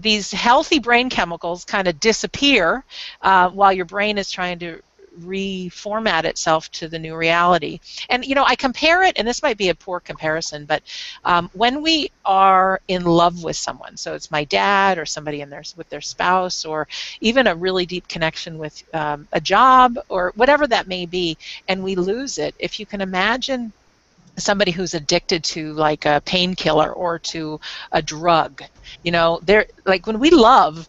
these healthy brain chemicals kind of disappear while your brain is trying to reformat itself to the new reality. And I compare it, and this might be a poor comparison, but when we are in love with someone, so it's my dad or somebody with their spouse, or even a really deep connection with a job or whatever that may be, and we lose it, if you can imagine somebody who's addicted to like a painkiller or to a drug. You know, they're like, when we love,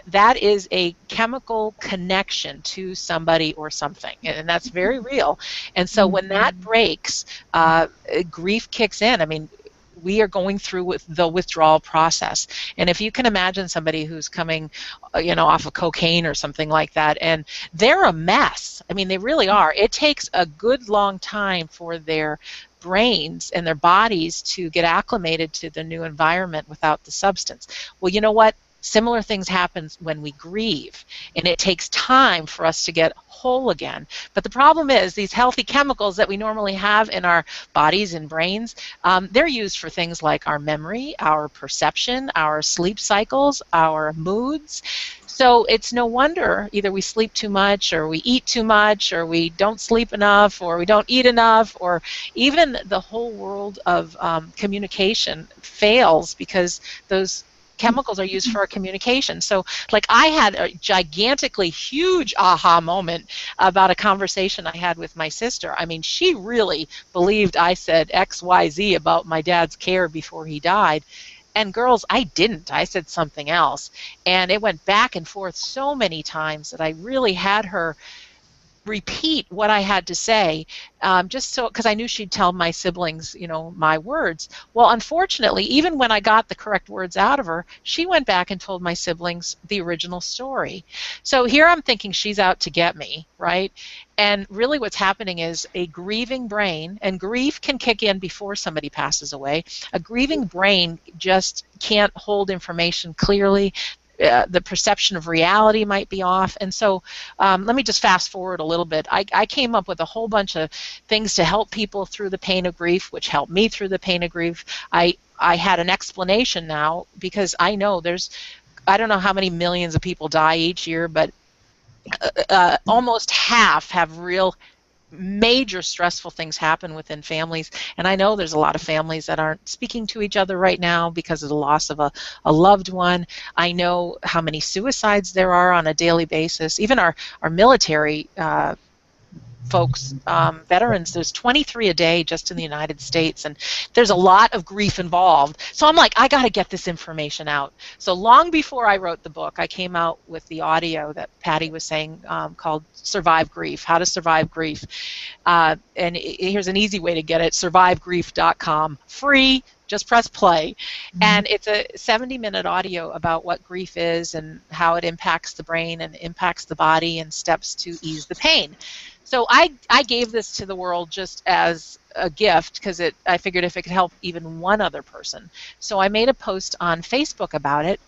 that is a chemical connection to somebody or something, and that's very real. And so when that breaks, grief kicks in. I mean, we are going through with the withdrawal process. And if you can imagine somebody who's coming, off of cocaine or something like that, and they're a mess. I mean, they really are. It takes a good long time for their brains and their bodies to get acclimated to the new environment without the substance. Well, you know what? Similar things happen when we grieve, and it takes time for us to get whole again. But the problem is these healthy chemicals that we normally have in our bodies and brains, they're used for things like our memory, our perception, our sleep cycles, our moods. So it's no wonder either we sleep too much, or we eat too much, or we don't sleep enough, or we don't eat enough, or even the whole world of communication fails because those chemicals are used for our communication. So like, I had a gigantically huge aha moment about a conversation I had with my sister. I mean, she really believed I said XYZ about my dad's care before he died. And girls, I didn't. I said something else. And it went back and forth so many times that I really had her repeat what I had to say, just so, because I knew she'd tell my siblings, my words. Well, unfortunately, even when I got the correct words out of her, she went back and told my siblings the original story. So here I'm thinking she's out to get me, right? And really what's happening is a grieving brain, and grief can kick in before somebody passes away. A grieving brain just can't hold information clearly. The perception of reality might be off. And so let me just fast forward a little bit. I came up with a whole bunch of things to help people through the pain of grief, which helped me through the pain of grief. I had an explanation now, because I know I don't know how many millions of people die each year, but almost half have real major stressful things happen within families. And I know there's a lot of families that aren't speaking to each other right now because of the loss of a loved one. I know how many suicides there are on a daily basis. Even our military folks, veterans, there's 23 a day just in the United States, and there's a lot of grief involved. So I'm like, I got to get this information out. So long before I wrote the book, I came out with the audio that Patty was saying, called Survive Grief, How to Survive Grief. And here's an easy way to get it, survivegrief.com, free. Just press play. And it's a 70-minute audio about what grief is and how it impacts the brain and impacts the body and steps to ease the pain. So I gave this to the world just as a gift, because I figured if it could help even one other person. So I made a post on Facebook about it,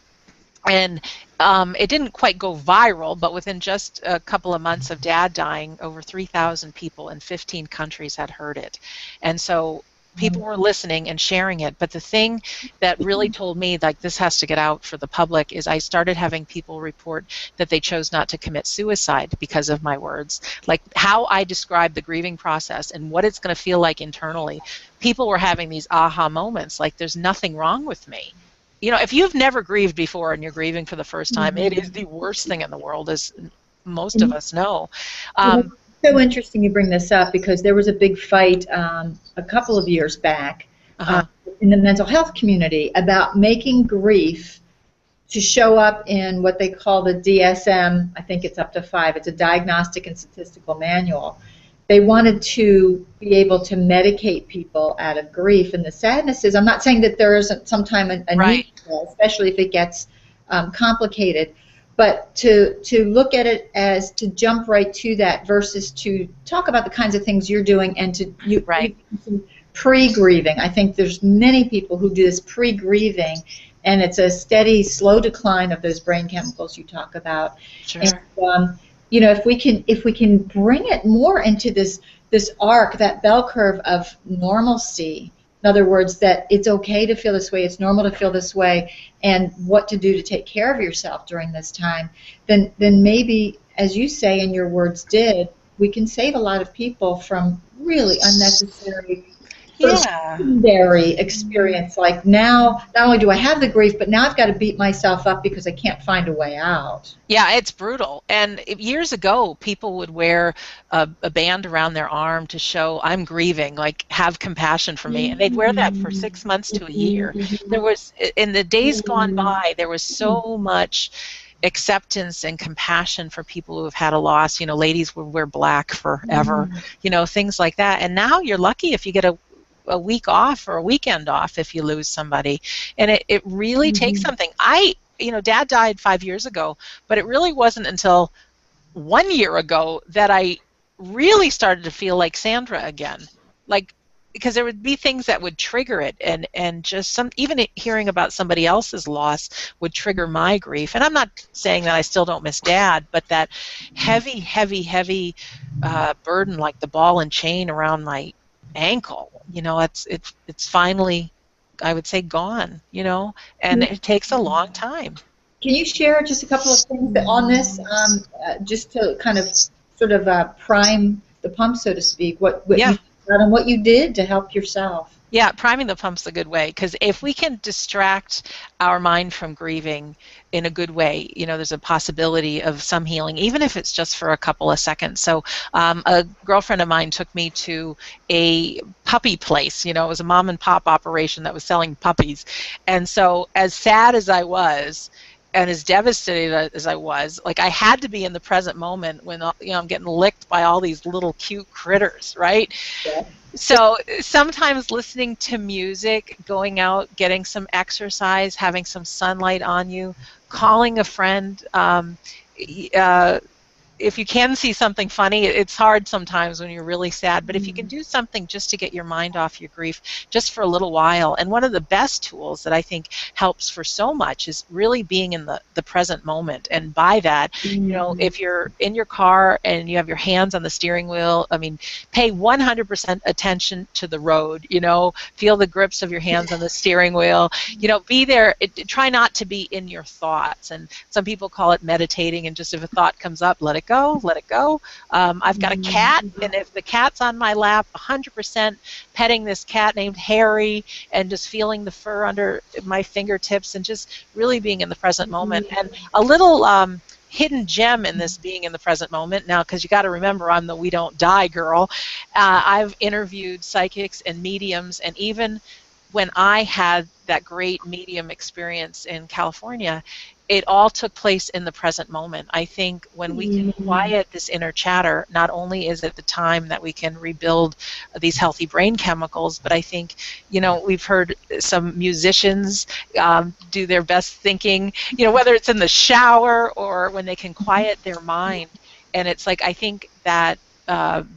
and it didn't quite go viral, but within just a couple of months of Dad dying, over 3,000 people in 15 countries had heard it. And so people were listening and sharing it. But the thing that really told me, like, this has to get out for the public, is I started having people report that they chose not to commit suicide because of my words. Like, how I describe the grieving process and what it's going to feel like internally. People were having these aha moments, like, there's nothing wrong with me. If you've never grieved before and you're grieving for the first time, it is the worst thing in the world, as most of us know. So interesting you bring this up, because there was a big fight a couple of years back in the mental health community about making grief to show up in what they call the DSM. I think it's up to 5. It's a Diagnostic and Statistical Manual. They wanted to be able to medicate people out of grief. And the sadness is, I'm not saying that there isn't sometime a need, especially if it gets complicated, but to look at it as to jump right to that versus to talk about the kinds of things you're doing and to pre-grieving. I think there's many people who do this pre-grieving, and it's a steady, slow decline of those brain chemicals you talk about. Sure. And, if we can bring it more into this arc, that bell curve of normalcy. In other words, that it's okay to feel this way, it's normal to feel this way, and what to do to take care of yourself during this time, then maybe, as you say and your words did, we can save a lot of people from really unnecessary Yeah. secondary experience. Like now, not only do I have the grief, but now I've got to beat myself up because I can't find a way out. Yeah, it's brutal. And years ago, people would wear a band around their arm to show I'm grieving, like have compassion for me. And they'd wear that for 6 months to a year. There was, in the days gone by, there was so much acceptance and compassion for people who have had a loss. You know, ladies would wear black forever, you know, things like that. And now you're lucky if you get a week off or a weekend off if you lose somebody. And it really takes something. You know, Dad died 5 years ago, but it really wasn't until 1 year ago that I really started to feel like Sandra again. Like, because there would be things that would trigger it, and just even hearing about somebody else's loss would trigger my grief. And I'm not saying that I still don't miss Dad, but that heavy, heavy, heavy burden, like the ball and chain around my ankle, you know, it's finally, I would say, gone, you know, and it takes a long time. Can you share just a couple of things on this, just to kind of sort of prime the pump, so to speak, what Yeah. you got and what you did to help yourself? Yeah, priming the pump's a good way, because if we can distract our mind from grieving in a good way, you know, there's a possibility of some healing, even if it's just for a couple of seconds. So a girlfriend of mine took me to a puppy place. You know, it was a mom and pop operation that was selling puppies. And so as sad as I was, and as devastated as I was, like, I had to be in the present moment when, you know, I'm getting licked by all these little cute critters, right? Yeah. So sometimes listening to music, going out, getting some exercise, having some sunlight on you, calling a friend, if you can see something funny, it's hard sometimes when you're really sad, but if you can do something just to get your mind off your grief just for a little while. And one of the best tools that I think helps for so much is really being in the present moment. And by that, you know, if you're in your car and you have your hands on the steering wheel, I mean, pay 100% attention to the road, you know, feel the grips of your hands on the steering wheel, you know, be there. Try not to be in your thoughts. And some people call it meditating, and just if a thought comes up, let it go, let it go. I've got a cat, and if the cat's on my lap, 100% petting this cat named Harry, and just feeling the fur under my fingertips, and just really being in the present moment. And a little hidden gem in this being in the present moment now, because you got to remember, I'm the we don't die girl. I've interviewed psychics and mediums, and even when I had that great medium experience in California, it all took place in the present moment. I think when we can quiet this inner chatter, not only is it the time that we can rebuild these healthy brain chemicals, but I think, you know, we've heard some musicians do their best thinking, you know, whether it's in the shower or when they can quiet their mind. And it's like, I think that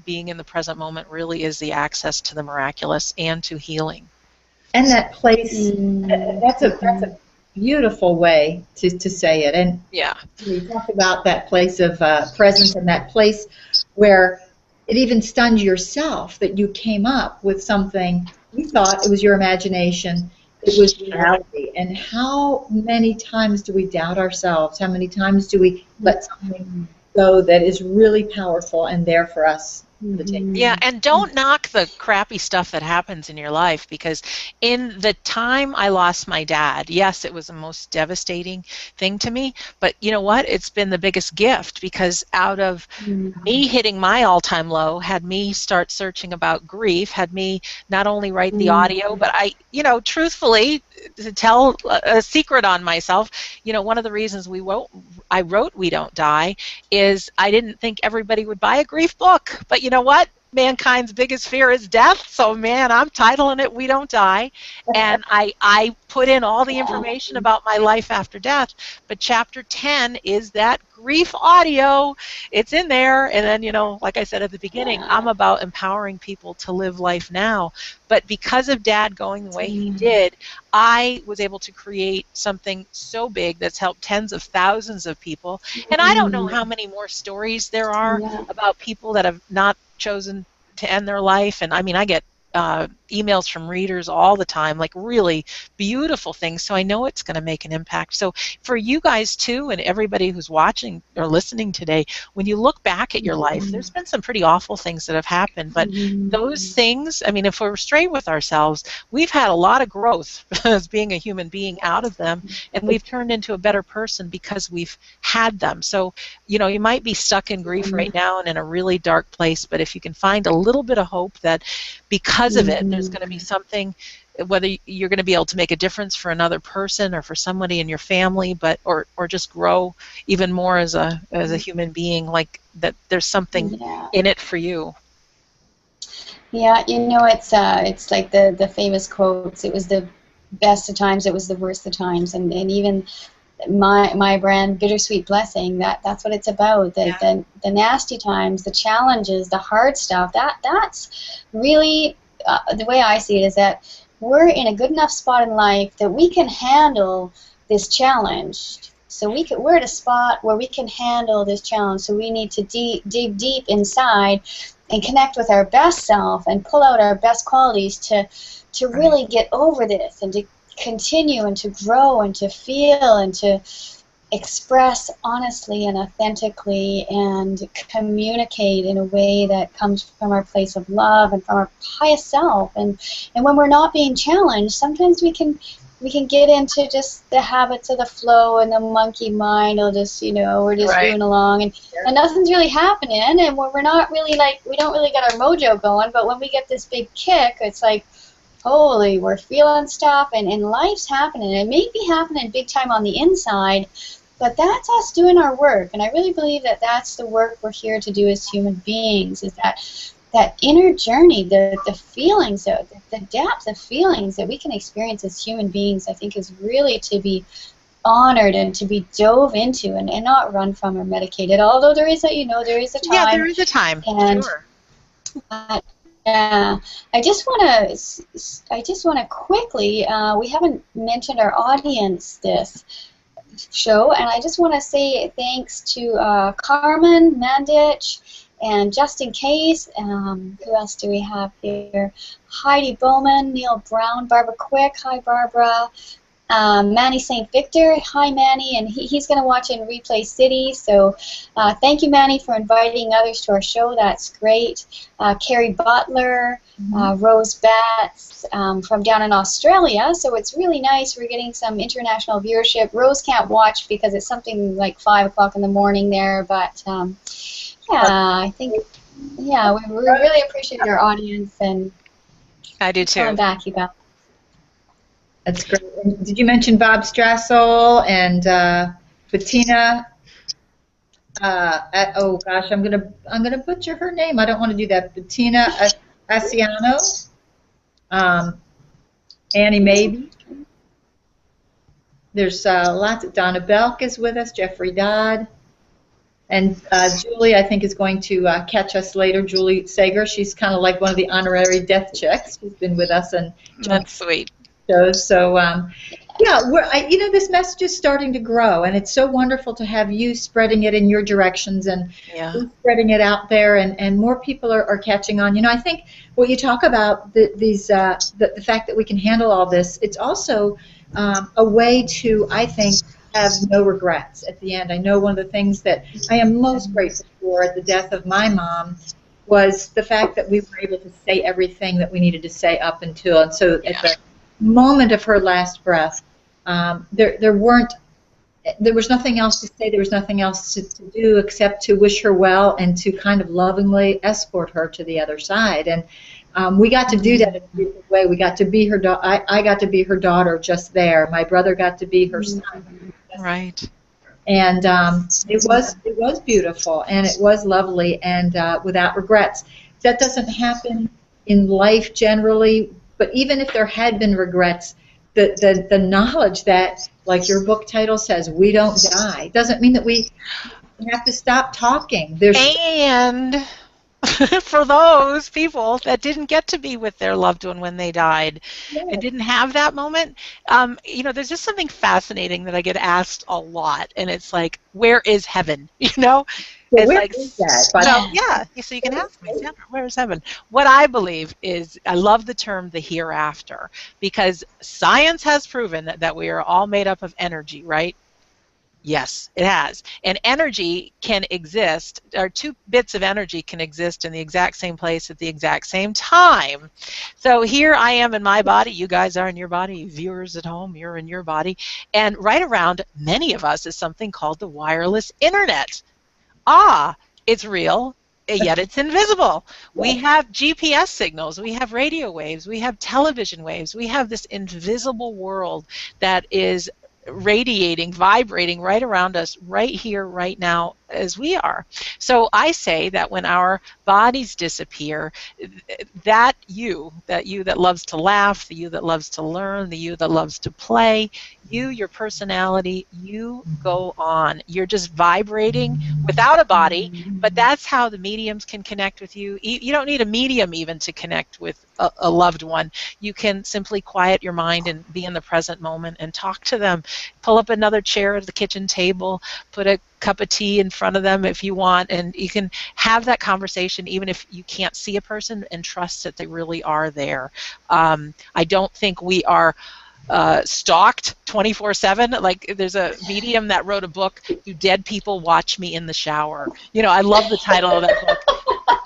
being in the present moment really is the access to the miraculous and to healing. And that place, that's a beautiful way to say it. And yeah, we talked about that place of presence, and that place where it even stunned yourself that you came up with something you thought it was your imagination, it was reality. And how many times do we doubt ourselves? How many times do we let something go that is really powerful and there for us? Yeah, and don't knock the crappy stuff that happens in your life, because in the time I lost my dad, yes, it was the most devastating thing to me, but you know what? It's been the biggest gift, because out of me hitting my all-time low, had me start searching about grief, had me not only write the audio, but I, you know, truthfully, to tell a secret on myself, you know, one of the reasons I wrote We Don't Die is I didn't think everybody would buy a grief book, but you know what? Mankind's biggest fear is death, so man, I'm titling it We Don't Die, and I put in all the information about my life after death, but chapter 10 is that grief audio. It's in there, and then, you know, like I said at the beginning, I'm about empowering people to live life now, but because of Dad going the way he did, I was able to create something so big that's helped tens of thousands of people, and I don't know how many more stories there are about people that have not chosen to end their life. And I mean, I get emails from readers all the time, like really beautiful things. So I know it's going to make an impact. So for you guys too, and everybody who's watching or listening today, when you look back at your life, there's been some pretty awful things that have happened, but those things, I mean, if we're straight with ourselves, we've had a lot of growth as being a human being out of them, and we've turned into a better person because we've had them. So, you know, you might be stuck in grief right now and in a really dark place, but if you can find a little bit of hope that because of it, there's going to be something, whether you're going to be able to make a difference for another person or for somebody in your family, but or just grow even more as a human being, like that there's something in it for you. Yeah, you know, it's like the famous quotes. It was the best of times, it was the worst of times, and even my brand, Bittersweet Blessing, that's what it's about. The nasty times, the challenges, the hard stuff. That's really the way I see it, is that we're in a good enough spot in life that we can handle this challenge. So we're at a spot where we can handle this challenge. So we need to dig deep inside and connect with our best self and pull out our best qualities to really get over this and to continue and to grow and to feel and to express honestly and authentically and communicate in a way that comes from our place of love and from our highest self. And when we're not being challenged, sometimes we can get into just the habits of the flow, and the monkey mind will just, you know, we're just moving along and nothing's really happening, and we're not really, like, we don't really get our mojo going. But when we get this big kick, it's like, holy, we're feeling stuff, and life's happening. It may be happening big time on the inside, but that's us doing our work. And I really believe that that's the work we're here to do as human beings, is that inner journey, the feelings, the depth of feelings that we can experience as human beings, I think is really to be honored and to be dove into and not run from or medicated. Although there is a time. Yeah, there is a time. And, sure. Yeah, I just want to quickly. We haven't mentioned our audience this show, and I just want to say thanks to Carmen Mandich and Justin Case. Who else do we have here? Heidi Bowman, Neil Brown, Barbara Quick. Hi, Barbara. Manny St. Victor. Hi, Manny, and he's going to watch in Replay City. So thank you, Manny, for inviting others to our show. That's great. Carrie Butler, Rose Batts from down in Australia. So it's really nice. We're getting some international viewership. Rose can't watch because it's something like 5 o'clock in the morning there. But, yeah, I think, yeah, we really appreciate our audience. And I do too. Coming back, you guys. That's great. And did you mention Bob Strassel and Bettina? Oh gosh, I'm gonna butcher her name. I don't want to do that. Bettina Asiano, Annie Maybe. There's lots. Donna Belk is with us. Jeffrey Dodd, and Julie, I think, is going to catch us later. Julie Sager. She's kind of like one of the honorary death chicks. She's been with us and that's sweet. Shows. So yeah, you know, this message is starting to grow, and it's so wonderful to have you spreading it in your directions and spreading it out there, and more people are catching on. You know, I think what you talk about, the fact that we can handle all this, it's also a way to, I think, have no regrets at the end. I know one of the things that I am most grateful for at the death of my mom was the fact that we were able to say everything that we needed to say up until, and so at the moment of her last breath, there was nothing else to say, there was nothing else to do except to wish her well and to kind of lovingly escort her to the other side. And we got to do that in a beautiful way. We got to be her I got to be her daughter just there. My brother got to be her son. Right. And it was beautiful, and it was lovely, and without regrets. That doesn't happen in life generally. But even if there had been regrets, the knowledge that, like your book title says, we don't die, doesn't mean that we have to stop talking. And for those people that didn't get to be with their loved one when they died and didn't have that moment, you know, there's just something fascinating that I get asked a lot, and it's like, where is heaven? You know? So It's where like, is that? so yeah, so you can ask me, Sandra, where's heaven? What I believe is, I love the term the hereafter, because science has proven that we are all made up of energy, right? Yes, it has. And energy can exist, or 2 bits of energy can exist in the exact same place at the exact same time. So here I am in my body, you guys are in your body, viewers at home, you're in your body, and right around many of us is something called the wireless internet. Ah, it's real, yet it's invisible. We have GPS signals, we have radio waves, we have television waves, we have this invisible world that is radiating, vibrating right around us, right here, right now, as we are. So I say that when our bodies disappear, that you that loves to laugh, the you that loves to learn, the you that loves to play, your personality, you go on. You're just vibrating without a body, but that's how the mediums can connect with you. You don't need a medium even to connect with a loved one. You can simply quiet your mind and be in the present moment and talk to them. Pull up another chair at the kitchen table, put a cup of tea in front of them if you want, and you can have that conversation even if you can't see a person, and trust that they really are there. I don't think we are stalked 24/7. Like, there's a medium that wrote a book, Do Dead People Watch Me in the Shower? You know, I love the title of that book.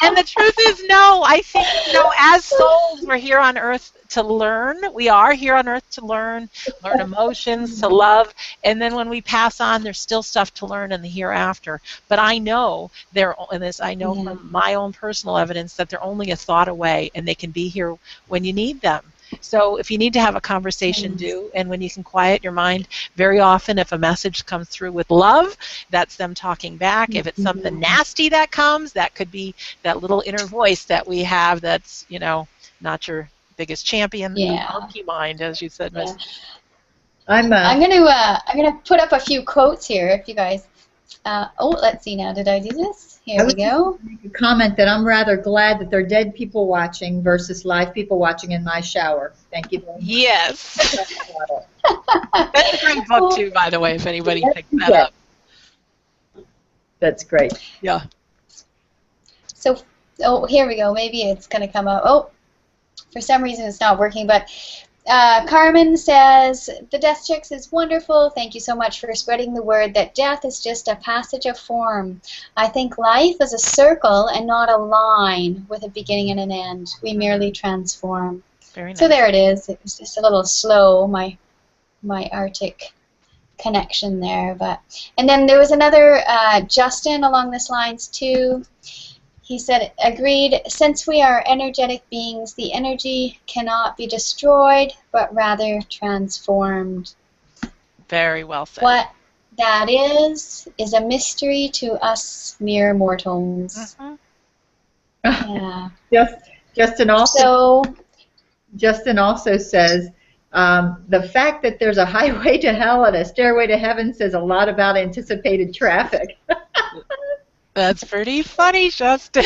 And the truth is, no, I think, as souls, we're here on earth to learn. We are here on earth to learn emotions, to love, and then when we pass on, there's still stuff to learn in the hereafter. But I know from my own personal evidence that they're only a thought away, and they can be here when you need them. So if you need to have a conversation, do, and when you can quiet your mind, very often if a message comes through with love, that's them talking back. If it's something nasty that comes, that could be that little inner voice that we have that's, not your biggest champion, the monkey mind, as you said, Miss. I'm gonna put up a few quotes here if you guys. Let's see now. Did I do this? Here we go. Make a comment that I'm rather glad that there are dead people watching versus live people watching in my shower. Thank you very much. Yes. That's a great book too, by the way, if anybody picks that up. That's great. Yeah. So, here we go. Maybe it's going to come up. Oh, for some reason it's not working, but Carmen says, the Death Chicks is wonderful. Thank you so much for spreading the word that death is just a passage of form. I think life is a circle and not a line with a beginning and an end. We merely transform. Very nice. So there it is. It was just a little slow, my Arctic connection there. And then there was another Justin along this lines too. He said, agreed, since we are energetic beings, the energy cannot be destroyed, but rather transformed. Very well said. What that is a mystery to us mere mortals. Yeah. Justin also says, the fact that there's a highway to hell and a stairway to heaven says a lot about anticipated traffic. That's pretty funny, Justin.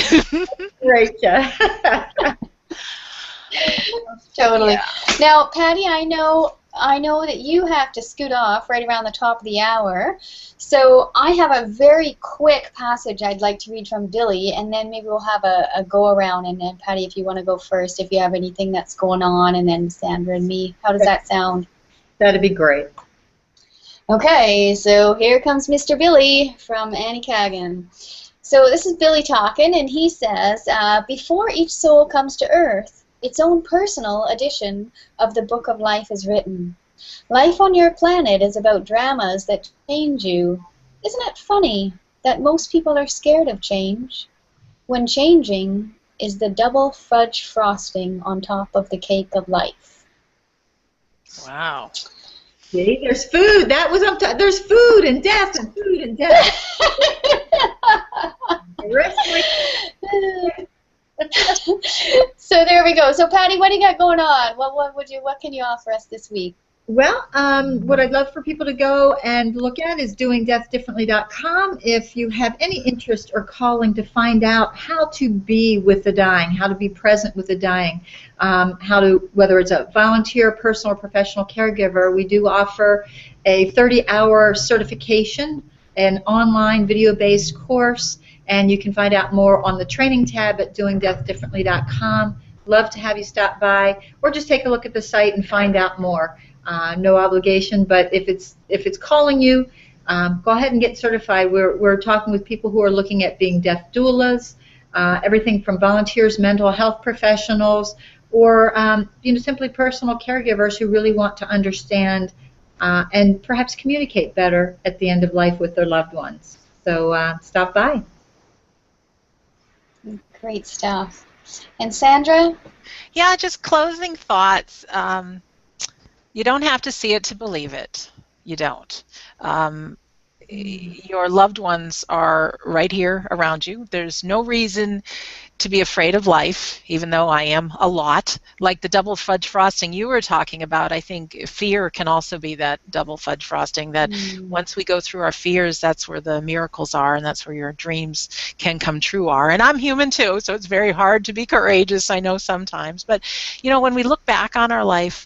Great, Totally. Yeah. Now, Patty, I know that you have to scoot off right around the top of the hour, so I have a very quick passage I'd like to read from Billy, and then maybe we'll have a go around, and then Patty, if you want to go first, if you have anything that's going on, and then Sandra and me. How does that sound? That'd be great. Okay, so here comes Mr. Billy from Annie Kagan. So this is Billy talking, and he says, before each soul comes to earth, its own personal edition of the book of life is written. Life on your planet is about dramas that change you. Isn't it funny that most people are scared of change, when changing is the double fudge frosting on top of the cake of life? Wow. See, there's food. That was there's food and death and food and death. So there we go. So Patty, what do you got going on? What can you offer us this week? Well, what I'd love for people to go and look at is doingdeathdifferently.com. If you have any interest or calling to find out how to be with the dying, how to be present with the dying, whether it's a volunteer, personal, or professional caregiver, we do offer a 30-hour certification, an online video-based course, And you can find out more on the training tab at doingdeathdifferently.com. Love to have you stop by, or just take a look at the site and find out more. No obligation, but if it's calling you, go ahead and get certified. We're talking with people who are looking at being death doulas, everything from volunteers, mental health professionals, or simply personal caregivers who really want to understand and perhaps communicate better at the end of life with their loved ones. So stop by. Great stuff. And Sandra? Yeah, just closing thoughts. You don't have to see it to believe it. You don't. Your loved ones are right here around you. There's no reason to be afraid of life, even though I am a lot. Like the double fudge frosting you were talking about, I think fear can also be that double fudge frosting, that once we go through our fears, that's where the miracles are, and that's where your dreams can come true are. And I'm human too, so it's very hard to be courageous, I know sometimes. But, when we look back on our life,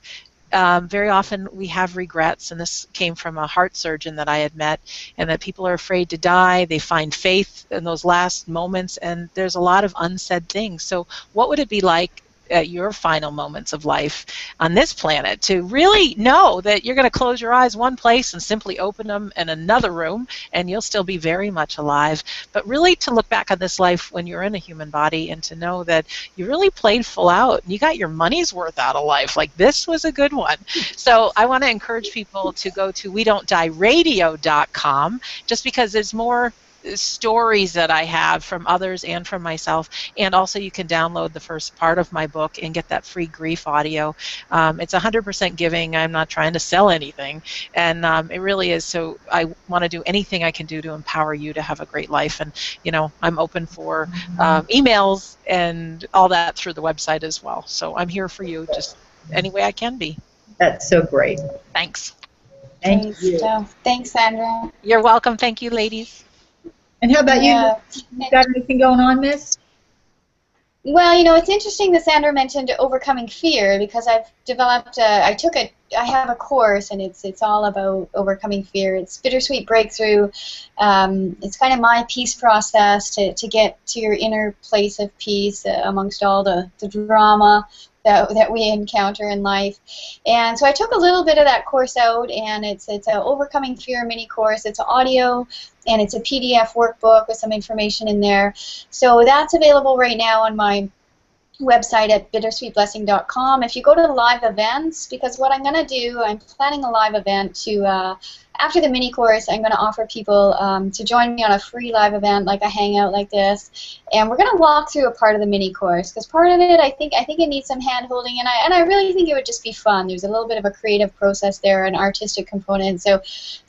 very often we have regrets, and this came from a heart surgeon that I had met, and that people are afraid to die. They find faith in those last moments, and there's a lot of unsaid things. So what would it be like at your final moments of life on this planet to really know that you're going to close your eyes one place and simply open them in another room, and you'll still be very much alive, but really to look back on this life when you're in a human body and to know that you really played full out and you got your money's worth out of life. Like, this was a good one. So I want to encourage people to go to WeDon'tDieRadio.com, just because there's more stories that I have from others and from myself, and also you can download the first part of my book and get that free grief audio. It's 100% giving. I'm not trying to sell anything, and it really is. So I want to do anything I can do to empower you to have a great life, and I'm open for emails and all that through the website as well. So I'm here for you just any way I can be. That's so great. Thanks. Thank you. Thanks, Sandra. You're welcome. Thank you, ladies. And how about you? You got anything going on, Miss? Well, it's interesting that Sandra mentioned overcoming fear, because I've developed I have a course, and it's all about overcoming fear. It's Bittersweet Breakthrough. It's kind of my peace process to get to your inner place of peace amongst all the drama that we encounter in life. And so I took a little bit of that course out, and it's an Overcoming Fear mini course. It's audio, and it's a PDF workbook with some information in there. So that's available right now on my website at bittersweetblessing.com. If you go to the live events, because what I'm going to do, I'm planning a live event to after the mini course, I'm going to offer people to join me on a free live event, like a hangout like this, and we're going to walk through a part of the mini course, because part of it, I think it needs some hand holding, and I really think it would just be fun. There's a little bit of a creative process there, an artistic component. So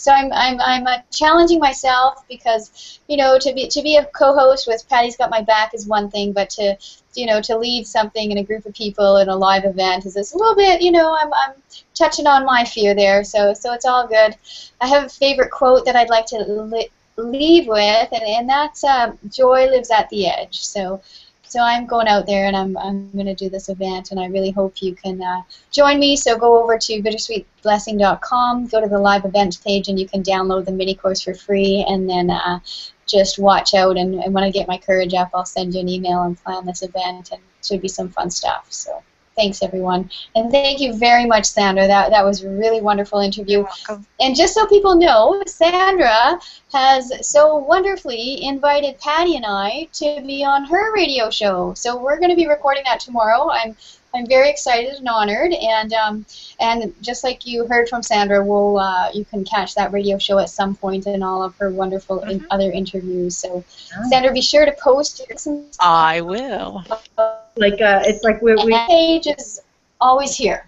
I'm challenging myself, because to be a co-host with Patty's Got My Back is one thing, but to lead something in a group of people in a live event is this a little bit, I'm touching on my fear there, so it's all good. I have a favorite quote that I'd like to leave with, and that's joy lives at the edge. So I'm going out there, and I'm going to do this event, and I really hope you can join me. So go over to bittersweetblessing.com, go to the live event page, and you can download the mini course for free, and then just watch out, and when I get my courage up, I'll send you an email and plan this event, and it should be some fun stuff. So thanks, everyone. And thank you very much, Sandra. That was a really wonderful interview. You're welcome. And just so people know, Sandra has so wonderfully invited Patty and I to be on her radio show. So we're going to be recording that tomorrow. I'm very excited and honored, and just like you heard from Sandra, you can catch that radio show at some point in all of her wonderful other interviews. So, Sandra, be sure to post your I will. It's like we page is always here.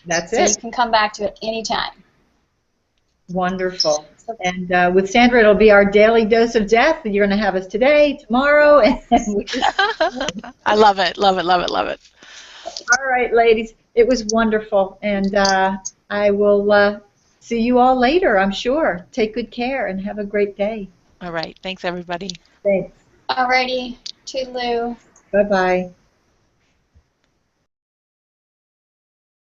That's so it. You can come back to it anytime. Wonderful. And with Sandra, it'll be our daily dose of death. You're going to have us today, tomorrow, and I love it, love it, love it, love it. All right, ladies, it was wonderful, and I will see you all later, I'm sure. Take good care and have a great day. All right, thanks, everybody. Thanks. Alrighty, toodaloo. Bye-bye.